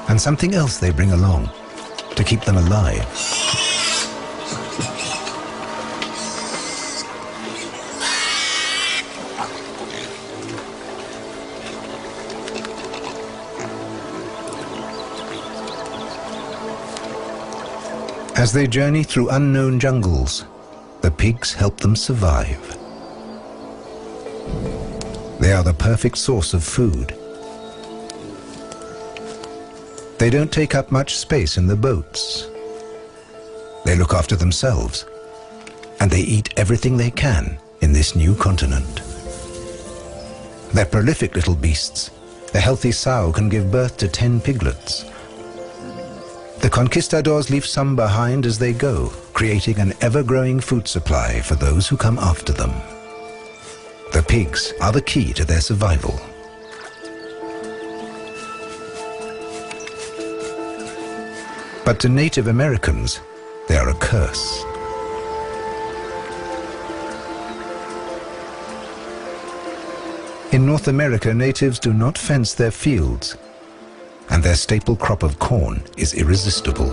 and something else they bring along to keep them alive. As they journey through unknown jungles, the pigs help them survive. They are the perfect source of food. They don't take up much space in the boats. They look after themselves, and they eat everything they can in this new continent. They're prolific little beasts. A healthy sow can give birth to 10 piglets. The conquistadors leave some behind as they go, creating an ever-growing food supply for those who come after them. The pigs are the key to their survival. But to Native Americans, they are a curse. In North America, natives do not fence their fields, and their staple crop of corn is irresistible.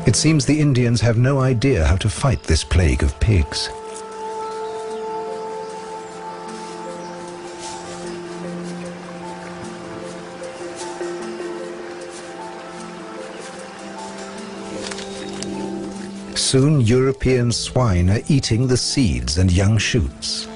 It seems the Indians have no idea how to fight this plague of pigs. Soon European swine are eating the seeds and young shoots.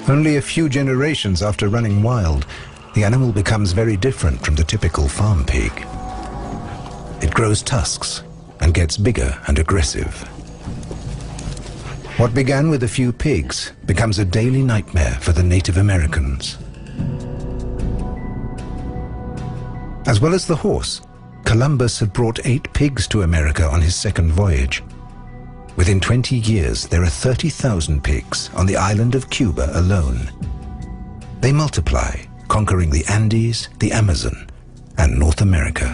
Only a few generations after running wild, the animal becomes very different from the typical farm pig. It grows tusks and gets bigger and aggressive. What began with a few pigs becomes a daily nightmare for the Native Americans. As well as the horse, Columbus had brought 8 pigs to America on his second voyage. Within 20 years, there are 30,000 pigs on the island of Cuba alone. They multiply, conquering the Andes, the Amazon, and North America.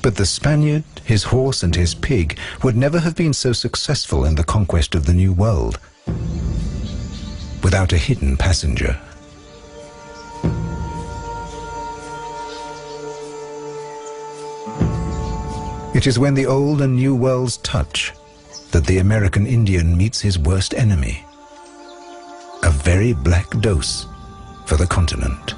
But the Spaniard, his horse, and his pig would never have been so successful in the conquest of the New World without a hidden passenger. It is when the old and new worlds touch that the American Indian meets his worst enemy. A very black dose for the continent.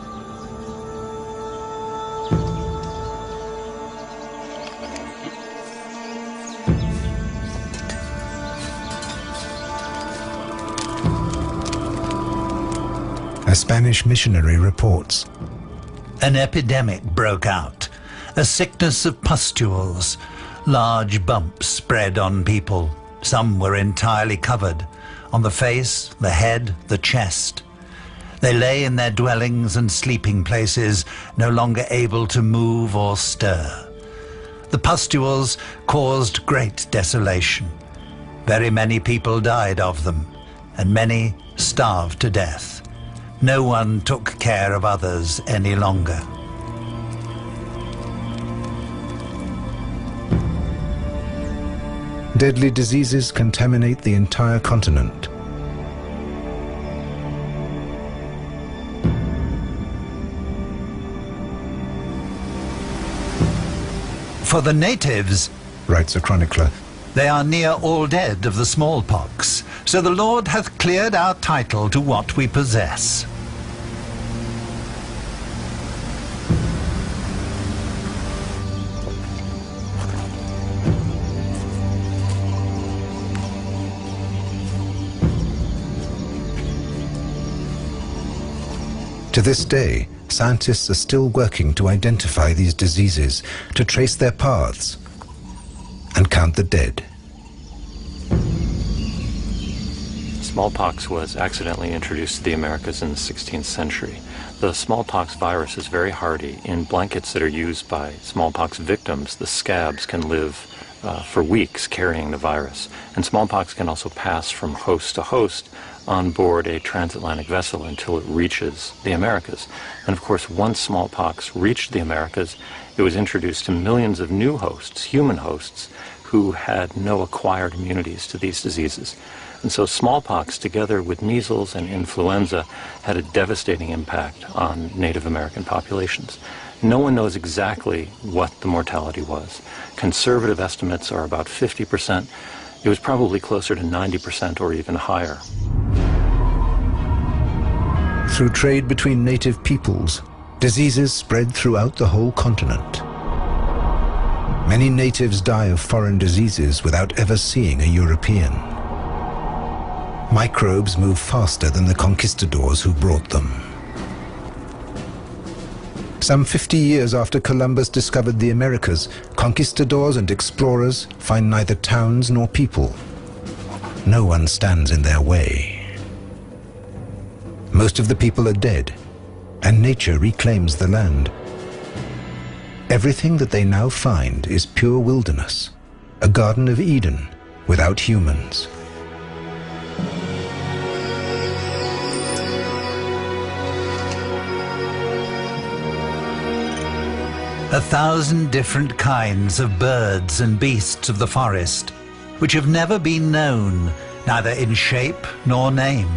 Spanish missionary reports. An epidemic broke out, a sickness of pustules. Large bumps spread on people. Some were entirely covered, on the face, the head, the chest. They lay in their dwellings and sleeping places, no longer able to move or stir. The pustules caused great desolation. Very many people died of them, and many starved to death. No one took care of others any longer. Deadly diseases contaminate the entire continent. For the natives, writes a chronicler, they are near all dead of the smallpox, so the Lord hath cleared our title to what we possess. To this day, scientists are still working to identify these diseases, to trace their paths, and count the dead. Smallpox was accidentally introduced to the Americas in the 16th century. The smallpox virus is very hardy. In blankets that are used by smallpox victims, the scabs can live for weeks carrying the virus. And smallpox can also pass from host to host on board a transatlantic vessel until it reaches the Americas. And of course, once smallpox reached the Americas, it was introduced to millions of new hosts, human hosts, who had no acquired immunities to these diseases. And so smallpox, together with measles and influenza, had a devastating impact on Native American populations. No one knows exactly what the mortality was. Conservative estimates are about 50%. It was probably closer to 90% or even higher. Through trade between native peoples, diseases spread throughout the whole continent. Many natives die of foreign diseases without ever seeing a European. Microbes move faster than the conquistadors who brought them. Some 50 years after Columbus discovered the Americas, conquistadors and explorers find neither towns nor people. No one stands in their way. Most of the people are dead, and nature reclaims the land. Everything that they now find is pure wilderness, a Garden of Eden without humans. A thousand different kinds of birds and beasts of the forest, which have never been known, neither in shape nor name,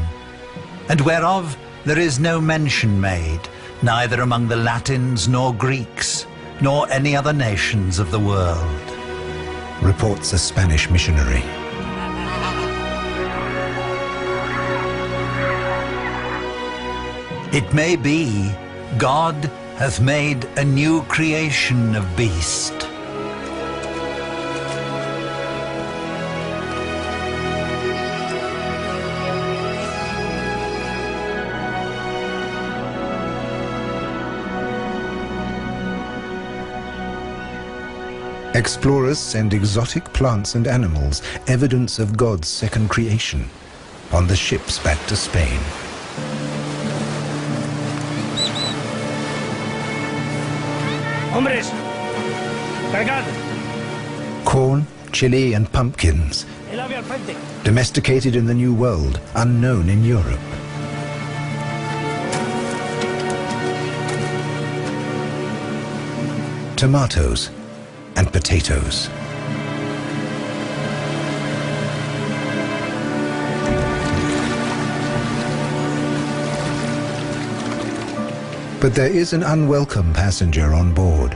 and whereof there is no mention made, neither among the Latins nor Greeks, nor any other nations of the world. Reports a Spanish missionary. It may be God hath made a new creation of beast. Explorers send exotic plants and animals, evidence of God's second creation, on the ships back to Spain. Hombres, cargad. Corn, chili and pumpkins, El ave al frente. domesticated in the New World, unknown in Europe. Tomatoes and potatoes. But there is an unwelcome passenger on board,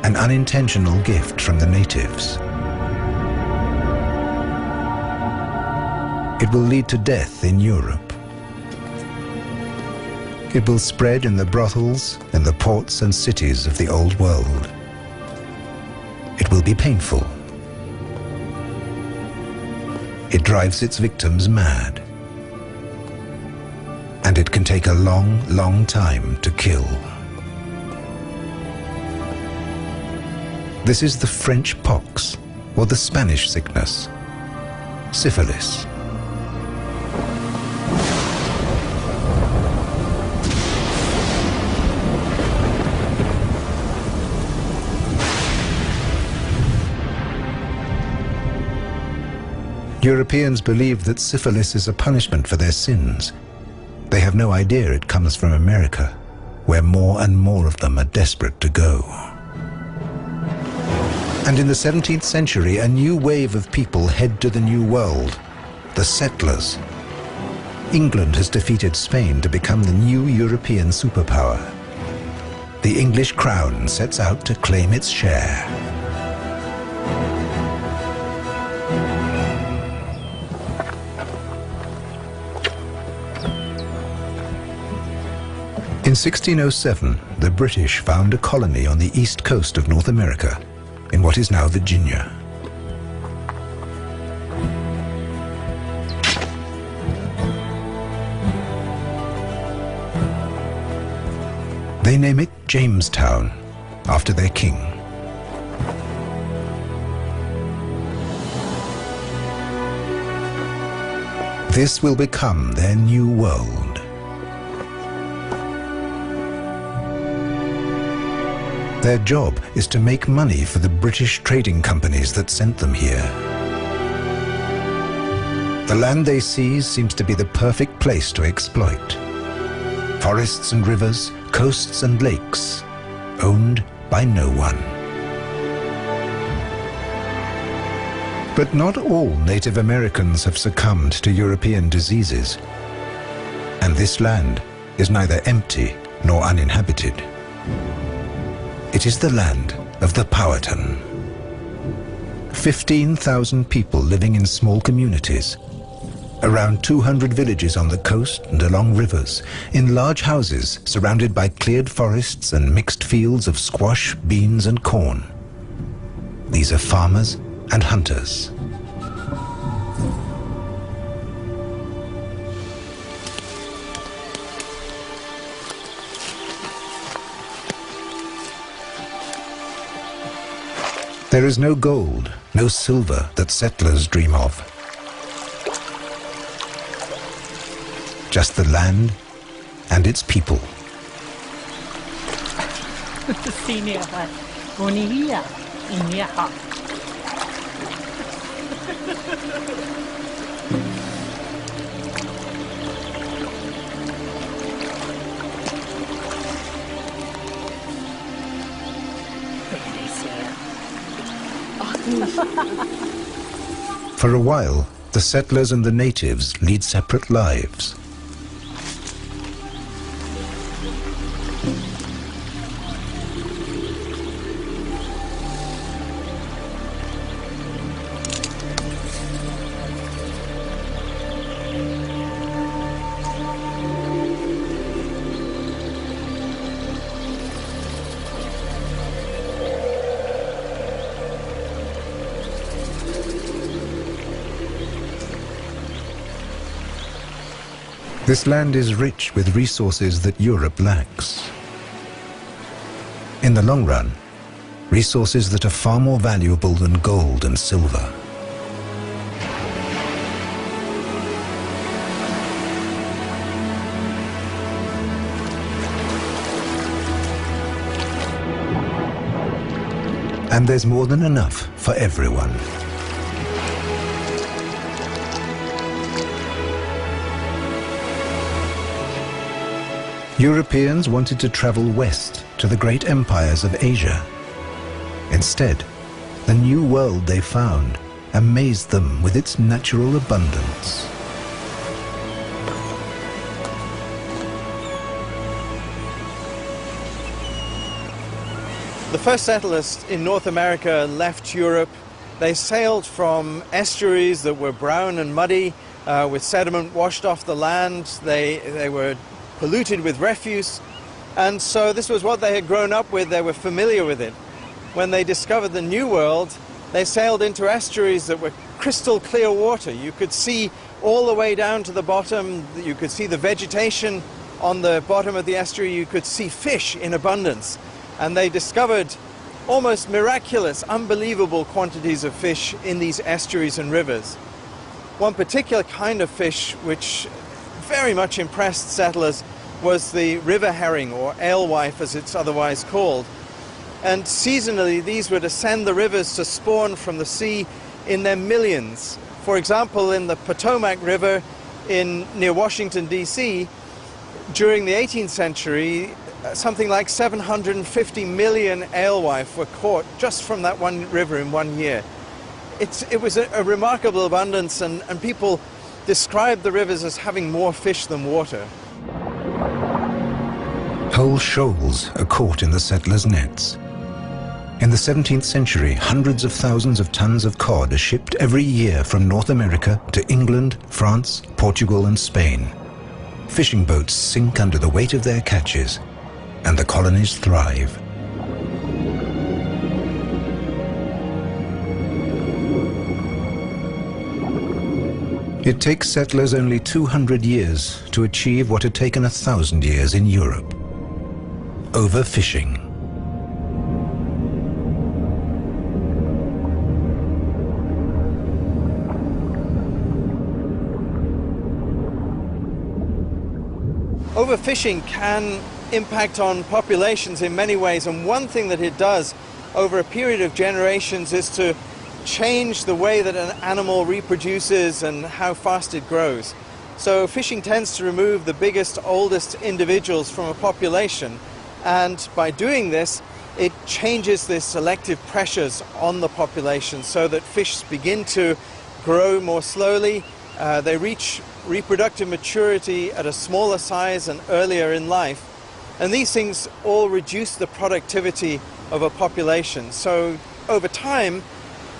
an unintentional gift from the natives. It will lead to death in Europe. It will spread in the brothels, in the ports and cities of the old world. It will be painful. It drives its victims mad. And it can take a long, long time to kill. This is the French pox, or the Spanish sickness, syphilis. Europeans believe that syphilis is a punishment for their sins. They have no idea it comes from America, where more and more of them are desperate to go. And in the 17th century, a new wave of people head to the New World, the settlers. England has defeated Spain to become the new European superpower. The English crown sets out to claim its share. In 1607, the British found a colony on the east coast of North America, in what is now Virginia. They name it Jamestown, after their king. This will become their new world. Their job is to make money for the British trading companies that sent them here. The land they seize seems to be the perfect place to exploit. Forests and rivers, coasts and lakes, owned by no one. But not all Native Americans have succumbed to European diseases. And this land is neither empty nor uninhabited. It is the land of the Powhatan. 15,000 people living in small communities, around 200 villages on the coast and along rivers, in large houses surrounded by cleared forests and mixed fields of squash, beans and corn. These are farmers and hunters. There is no gold, no silver that settlers dream of. Just the land and its people. For a while, the settlers and the natives lead separate lives. This land is rich with resources that Europe lacks. In the long run, resources that are far more valuable than gold and silver. And there's more than enough for everyone. Europeans wanted to travel west to the great empires of Asia. Instead, the new world they found amazed them with its natural abundance. The first settlers in North America left Europe. They sailed from estuaries that were brown and muddy, with sediment washed off the land. They were polluted with refuse, and so this was what they had grown up with. They were familiar with it. When they discovered the New World, they sailed into estuaries that were crystal clear water. You could see all the way down to the bottom. You could see the vegetation on the bottom of the estuary. You could see fish in abundance. And they discovered almost miraculous, unbelievable quantities of fish in these estuaries and rivers. One particular kind of fish which very much impressed settlers was the river herring, or alewife as it's otherwise called. And seasonally these would ascend the rivers to spawn from the sea in their millions. For example, in the Potomac River near Washington, D.C., during the 18th century, something like 750 million alewife were caught just from that one river in 1 year. It was a remarkable abundance, and people described the rivers as having more fish than water. Whole shoals are caught in the settlers' nets. In the 17th century, hundreds of thousands of tons of cod are shipped every year from North America to England, France, Portugal and Spain. Fishing boats sink under the weight of their catches, and the colonies thrive. It takes settlers only 200 years to achieve what had taken 1,000 years in Europe: overfishing. Overfishing can impact on populations in many ways, and one thing that it does over a period of generations is to change the way that an animal reproduces and how fast it grows. So fishing tends to remove the biggest, oldest individuals from a population, and by doing this it changes the selective pressures on the population so that fish begin to grow more slowly. They reach reproductive maturity at a smaller size and earlier in life, and these things all reduce the productivity of a population. So over time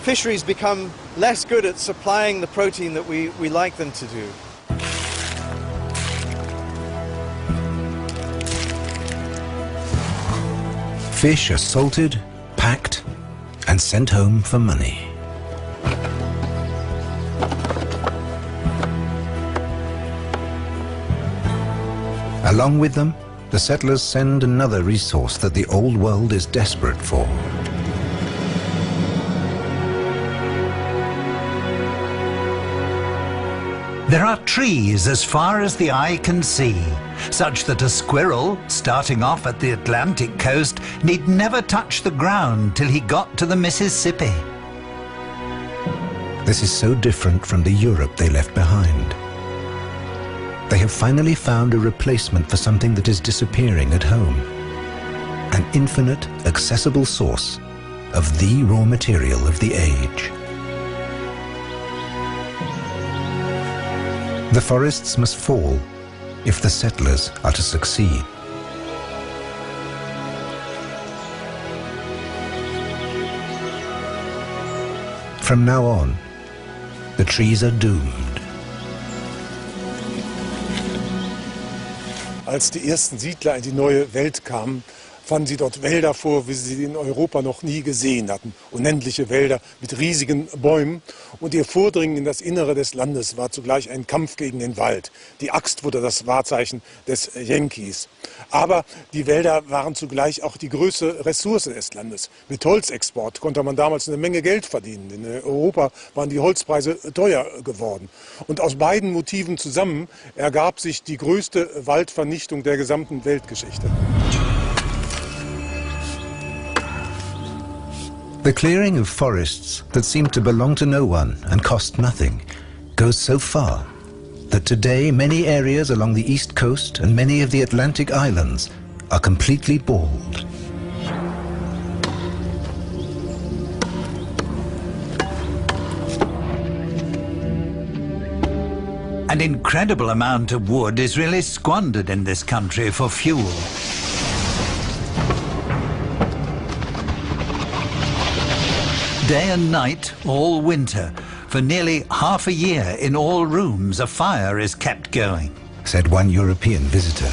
fisheries become less good at supplying the protein that we like them to do. Fish are salted, packed, and sent home for money. Along with them, the settlers send another resource that the old world is desperate for. There are trees as far as the eye can see, such that a squirrel, starting off at the Atlantic coast, need never touch the ground till he got to the Mississippi. This is so different from the Europe they left behind. They have finally found a replacement for something that is disappearing at home. An infinite, accessible source of the raw material of the age. The forests must fall if the settlers are to succeed. From now on, the trees are doomed. Als die ersten Siedler in die neue Welt kamen, fanden sie dort Wälder vor, wie sie sie in Europa noch nie gesehen hatten. Unendliche Wälder mit riesigen Bäumen. Und ihr Vordringen in das Innere des Landes war zugleich ein Kampf gegen den Wald. Die Axt wurde das Wahrzeichen des Yankees. Aber die Wälder waren zugleich auch die größte Ressource des Landes. Mit Holzexport konnte man damals eine Menge Geld verdienen. In Europa waren die Holzpreise teuer geworden. Und aus beiden Motiven zusammen ergab sich die größte Waldvernichtung der gesamten Weltgeschichte. The clearing of forests that seemed to belong to no one and cost nothing goes so far that today many areas along the east coast and many of the Atlantic islands are completely bald. An incredible amount of wood is really squandered in this country for fuel. Day and night, all winter, for nearly half a year in all rooms, a fire is kept going, said one European visitor.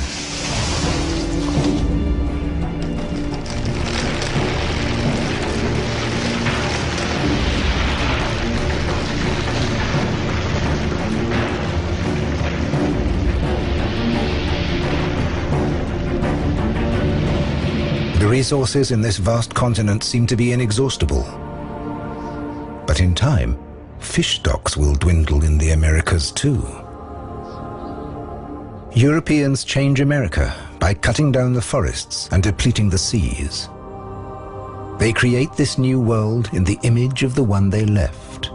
The resources in this vast continent seem to be inexhaustible. But in time, fish stocks will dwindle in the Americas too. Europeans change America by cutting down the forests and depleting the seas. They create this new world in the image of the one they left.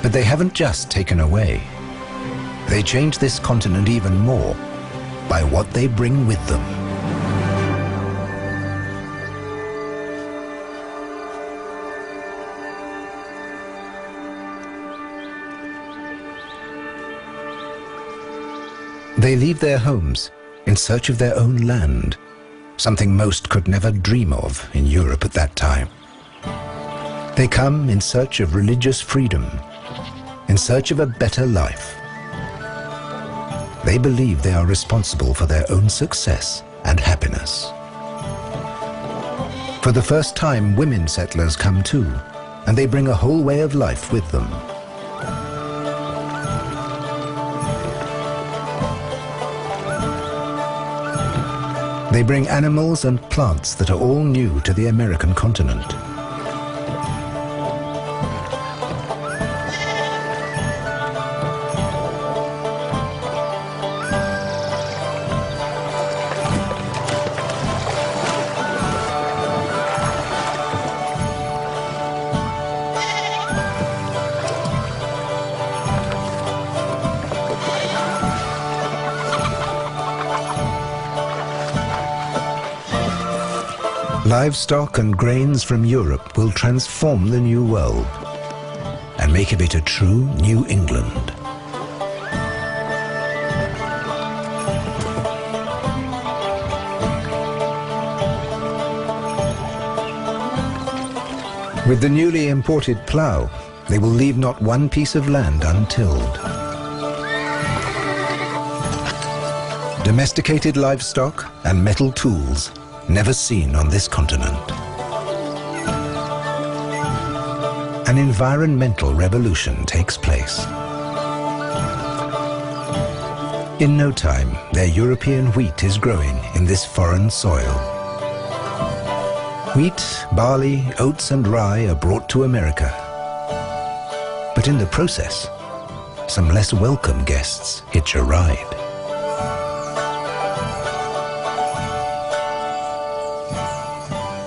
But they haven't just taken away. They change this continent even more by what they bring with them. They leave their homes in search of their own land, something most could never dream of in Europe at that time. They come in search of religious freedom, in search of a better life. They believe they are responsible for their own success and happiness. For the first time, women settlers come too, and they bring a whole way of life with them. They bring animals and plants that are all new to the American continent. Livestock and grains from Europe will transform the New World and make of it a true New England. With the newly imported plough, they will leave not one piece of land untilled. Domesticated livestock and metal tools never seen on this continent. An environmental revolution takes place. In no time, their European wheat is growing in this foreign soil. Wheat, barley, oats and rye are brought to America. But in the process, some less welcome guests hitch a ride.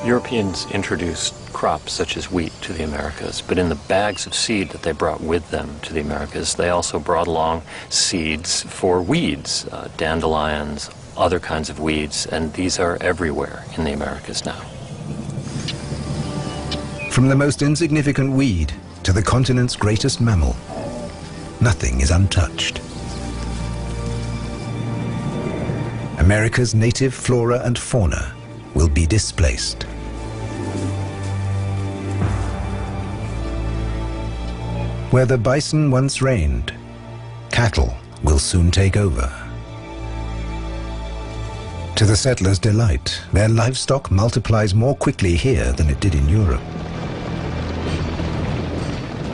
Europeans introduced crops such as wheat to the Americas, but in the bags of seed that they brought with them to the Americas, they also brought along seeds for weeds, dandelions, other kinds of weeds, and these are everywhere in the Americas now. From the most insignificant weed to the continent's greatest mammal, nothing is untouched. America's native flora and fauna will be displaced. Where the bison once reigned, cattle will soon take over. To the settlers' delight, their livestock multiplies more quickly here than it did in Europe.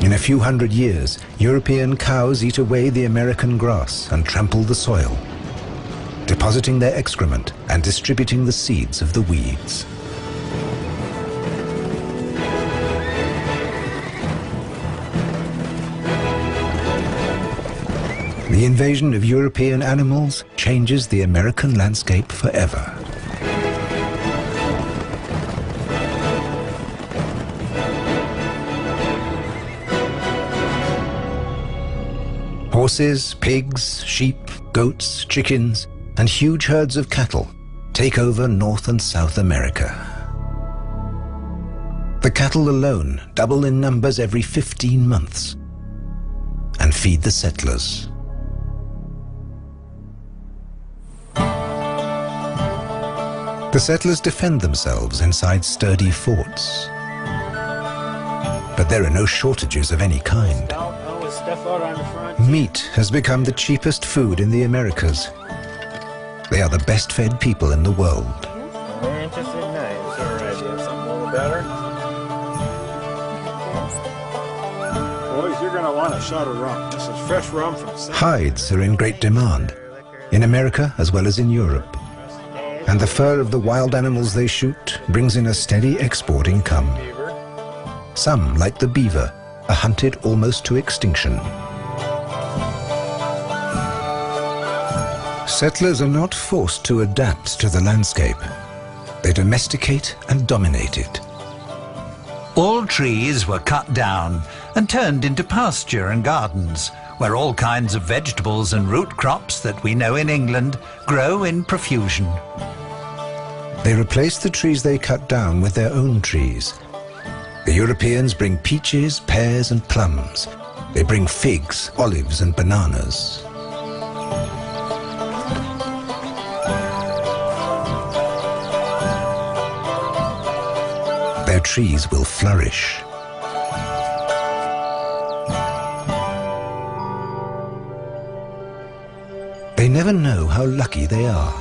In a few hundred years, European cows eat away the American grass and trample the soil, depositing their excrement and distributing the seeds of the weeds. The invasion of European animals changes the American landscape forever. Horses, pigs, sheep, goats, chickens, and huge herds of cattle take over North and South America. The cattle alone double in numbers every 15 months and feed the settlers. The settlers defend themselves inside sturdy forts. But there are no shortages of any kind. Meat has become the cheapest food in the Americas. They are the best fed people in the world. We're interested in that. Is there an idea of something a little better? Boys, you're going to want a shot of rum. This is fresh rum from... Hides are in great demand. in America as well as in Europe. And the fur of the wild animals they shoot brings in a steady export income. Some, like the beaver, are hunted almost to extinction. Settlers are not forced to adapt to the landscape. They domesticate and dominate it. All trees were cut down and turned into pasture and gardens, where all kinds of vegetables and root crops that we know in England grow in profusion. They replace the trees they cut down with their own trees. The Europeans bring peaches, pears and plums. They bring figs, olives and bananas. Their trees will flourish. They never know how lucky they are.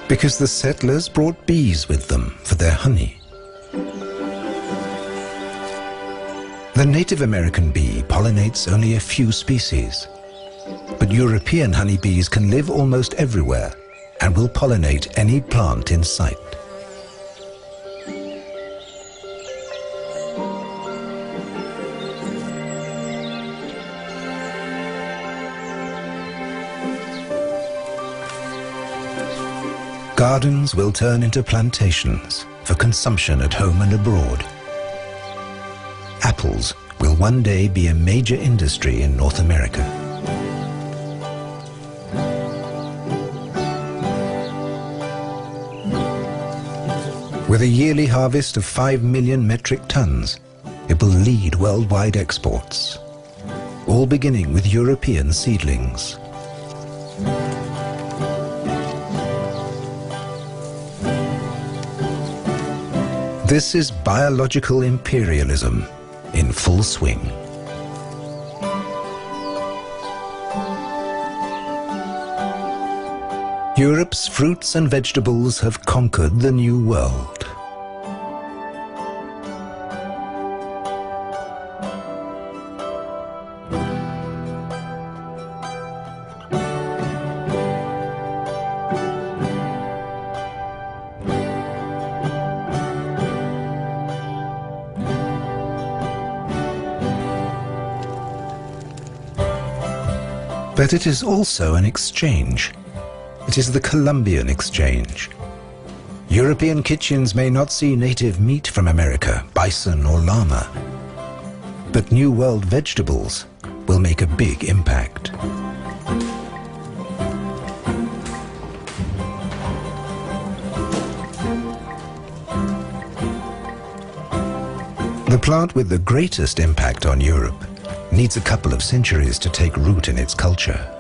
Because the settlers brought bees with them for their honey. The Native American bee pollinates only a few species, but European honeybees can live almost everywhere and will pollinate any plant in sight. Gardens will turn into plantations for consumption at home and abroad. Apples will one day be a major industry in North America. With a yearly harvest of 5 million metric tons, it will lead worldwide exports, all beginning with European seedlings. This is biological imperialism in full swing. Europe's fruits and vegetables have conquered the New World. But it is also an exchange. It is the Columbian exchange. European kitchens may not see native meat from America, bison or llama, but New World vegetables will make a big impact. The plant with the greatest impact on Europe needs a couple of centuries to take root in its culture.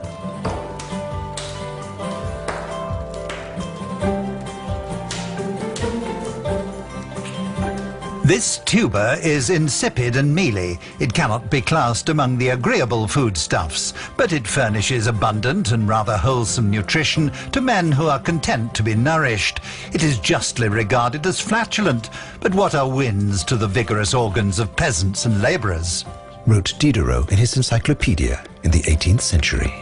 This tuber is insipid and mealy. It cannot be classed among the agreeable foodstuffs, but it furnishes abundant and rather wholesome nutrition to men who are content to be nourished. It is justly regarded as flatulent, but what are winds to the vigorous organs of peasants and labourers? Wrote Diderot in his encyclopedia in the 18th century.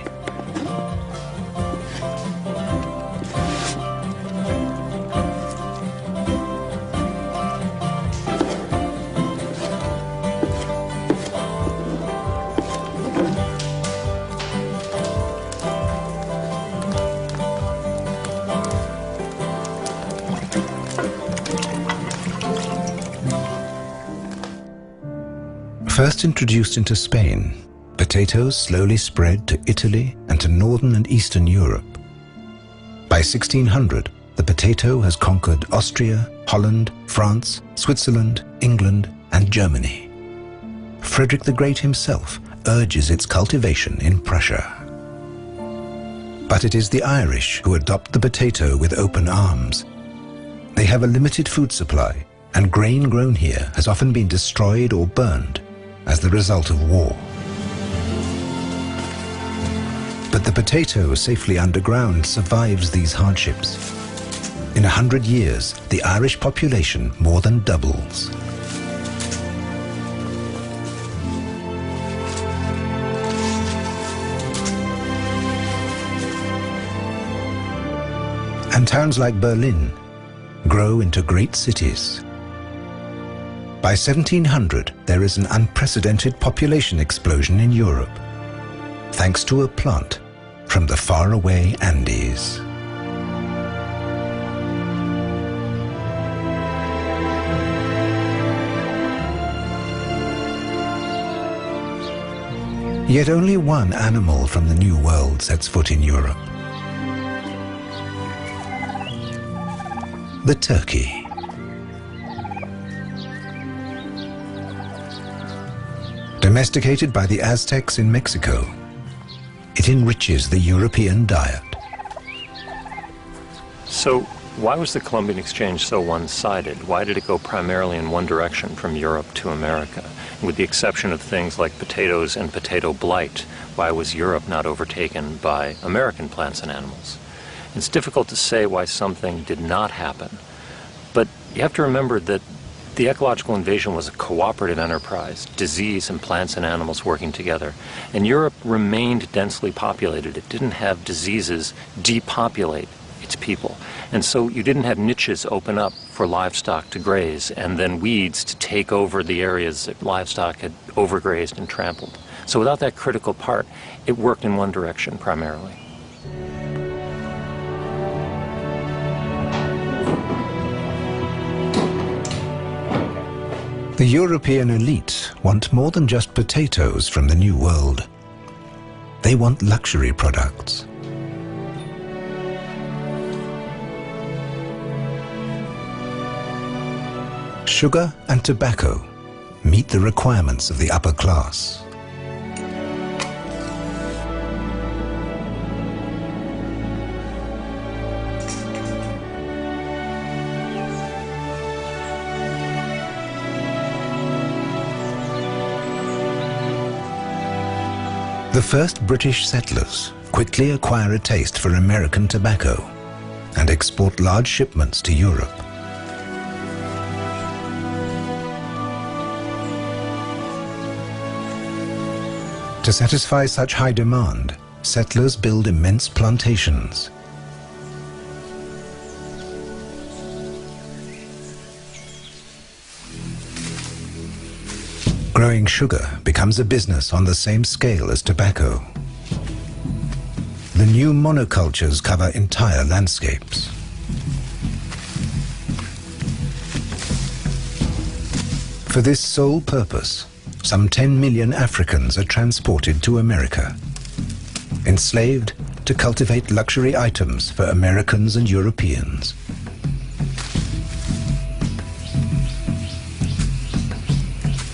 First introduced into Spain, potatoes slowly spread to Italy and to northern and eastern Europe. By 1600, the potato has conquered Austria, Holland, France, Switzerland, England, and Germany. Frederick the Great himself urges its cultivation in Prussia. But it is the Irish who adopt the potato with open arms. They have a limited food supply, and grain grown here has often been destroyed or burned as the result of war. But the potato safely underground survives these hardships. In 100 years, the Irish population more than doubles. And towns like Berlin grow into great cities. By 1700, there is an unprecedented population explosion in Europe, thanks to a plant from the faraway Andes. Yet only one animal from the New World sets foot in Europe. The turkey. Domesticated by the Aztecs in Mexico, it enriches the European diet. So why was the Columbian Exchange so one-sided? Why did it go primarily in one direction from Europe to America? With the exception of things like potatoes and potato blight, why was Europe not overtaken by American plants and animals? It's difficult to say why something did not happen, but you have to remember that the ecological invasion was a cooperative enterprise, disease and plants and animals working together. And Europe remained densely populated. It didn't have diseases depopulate its people. And so you didn't have niches open up for livestock to graze and then weeds to take over the areas that livestock had overgrazed and trampled. So without that critical part, it worked in one direction primarily. The European elite want more than just potatoes from the New World. They want luxury products. Sugar and tobacco meet the requirements of the upper class. The first British settlers quickly acquire a taste for American tobacco and export large shipments to Europe. To satisfy such high demand, settlers build immense plantations. Growing sugar becomes a business on the same scale as tobacco. The new monocultures cover entire landscapes. For this sole purpose, some 10 million Africans are transported to America, enslaved to cultivate luxury items for Americans and Europeans.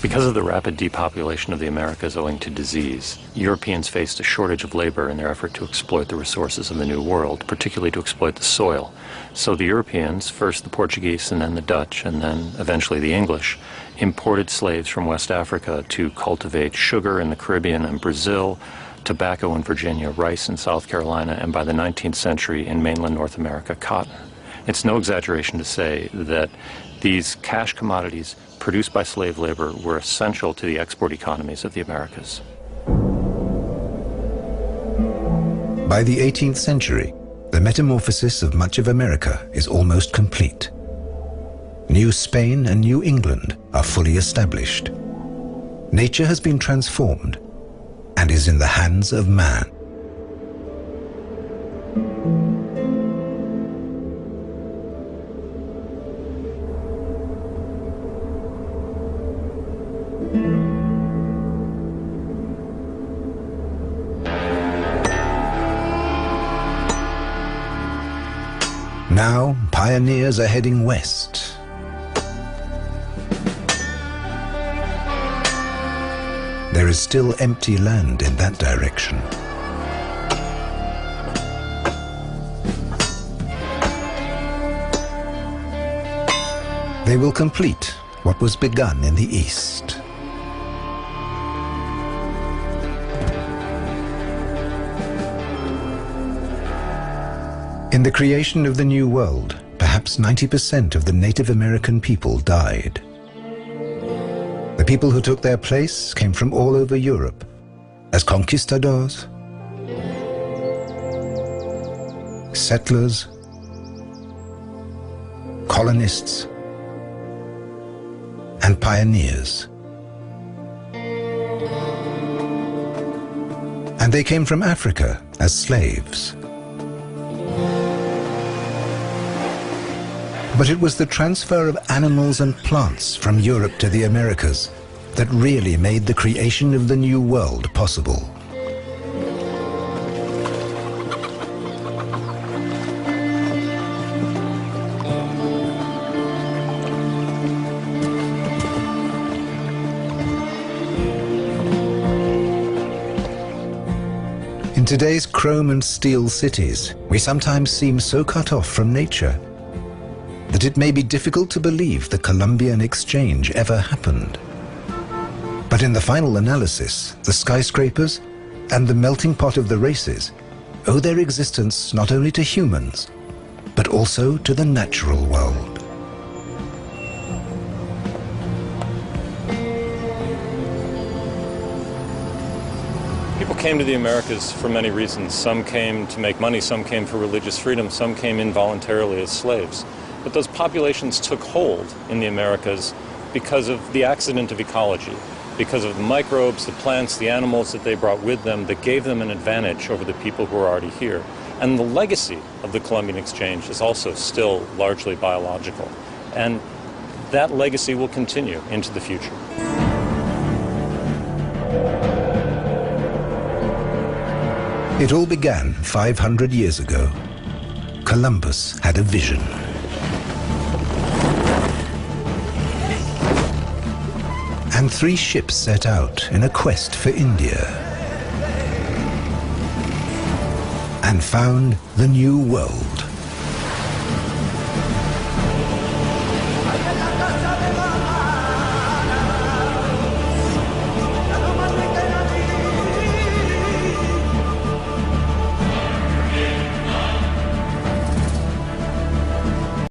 Because of the rapid depopulation of the Americas owing to disease, Europeans faced a shortage of labor in their effort to exploit the resources of the New World, particularly to exploit the soil. So the Europeans, first the Portuguese and then the Dutch and then eventually the English, imported slaves from West Africa to cultivate sugar in the Caribbean and Brazil, tobacco in Virginia, rice in South Carolina, and by the 19th century in mainland North America, cotton. It's no exaggeration to say that these cash commodities produced by slave labor were essential to the export economies of the Americas. By the 18th century, the metamorphosis of much of America is almost complete. New Spain and New England are fully established. Nature has been transformed and is in the hands of man. Now, pioneers are heading west. There is still empty land in that direction. They will complete what was begun in the east. In the creation of the New World, perhaps perhaps 90% of the Native American people died. The people who took their place came from all over Europe as conquistadors, settlers, colonists, and pioneers. And they came from Africa as slaves. But it was the transfer of animals and plants from Europe to the Americas that really made the creation of the New World possible. In today's chrome and steel cities, we sometimes seem so cut off from nature that it may be difficult to believe the Columbian Exchange ever happened. But in the final analysis, the skyscrapers and the melting pot of the races owe their existence not only to humans, but also to the natural world. People came to the Americas for many reasons. Some came to make money, some came for religious freedom, some came involuntarily as slaves. But those populations took hold in the Americas because of the accident of ecology, because of the microbes, the plants, the animals that they brought with them that gave them an advantage over the people who were already here. And the legacy of the Columbian Exchange is also still largely biological. And that legacy will continue into the future. It all began 500 years ago. Columbus had a vision. And 3 ships set out in a quest for India and found the New World.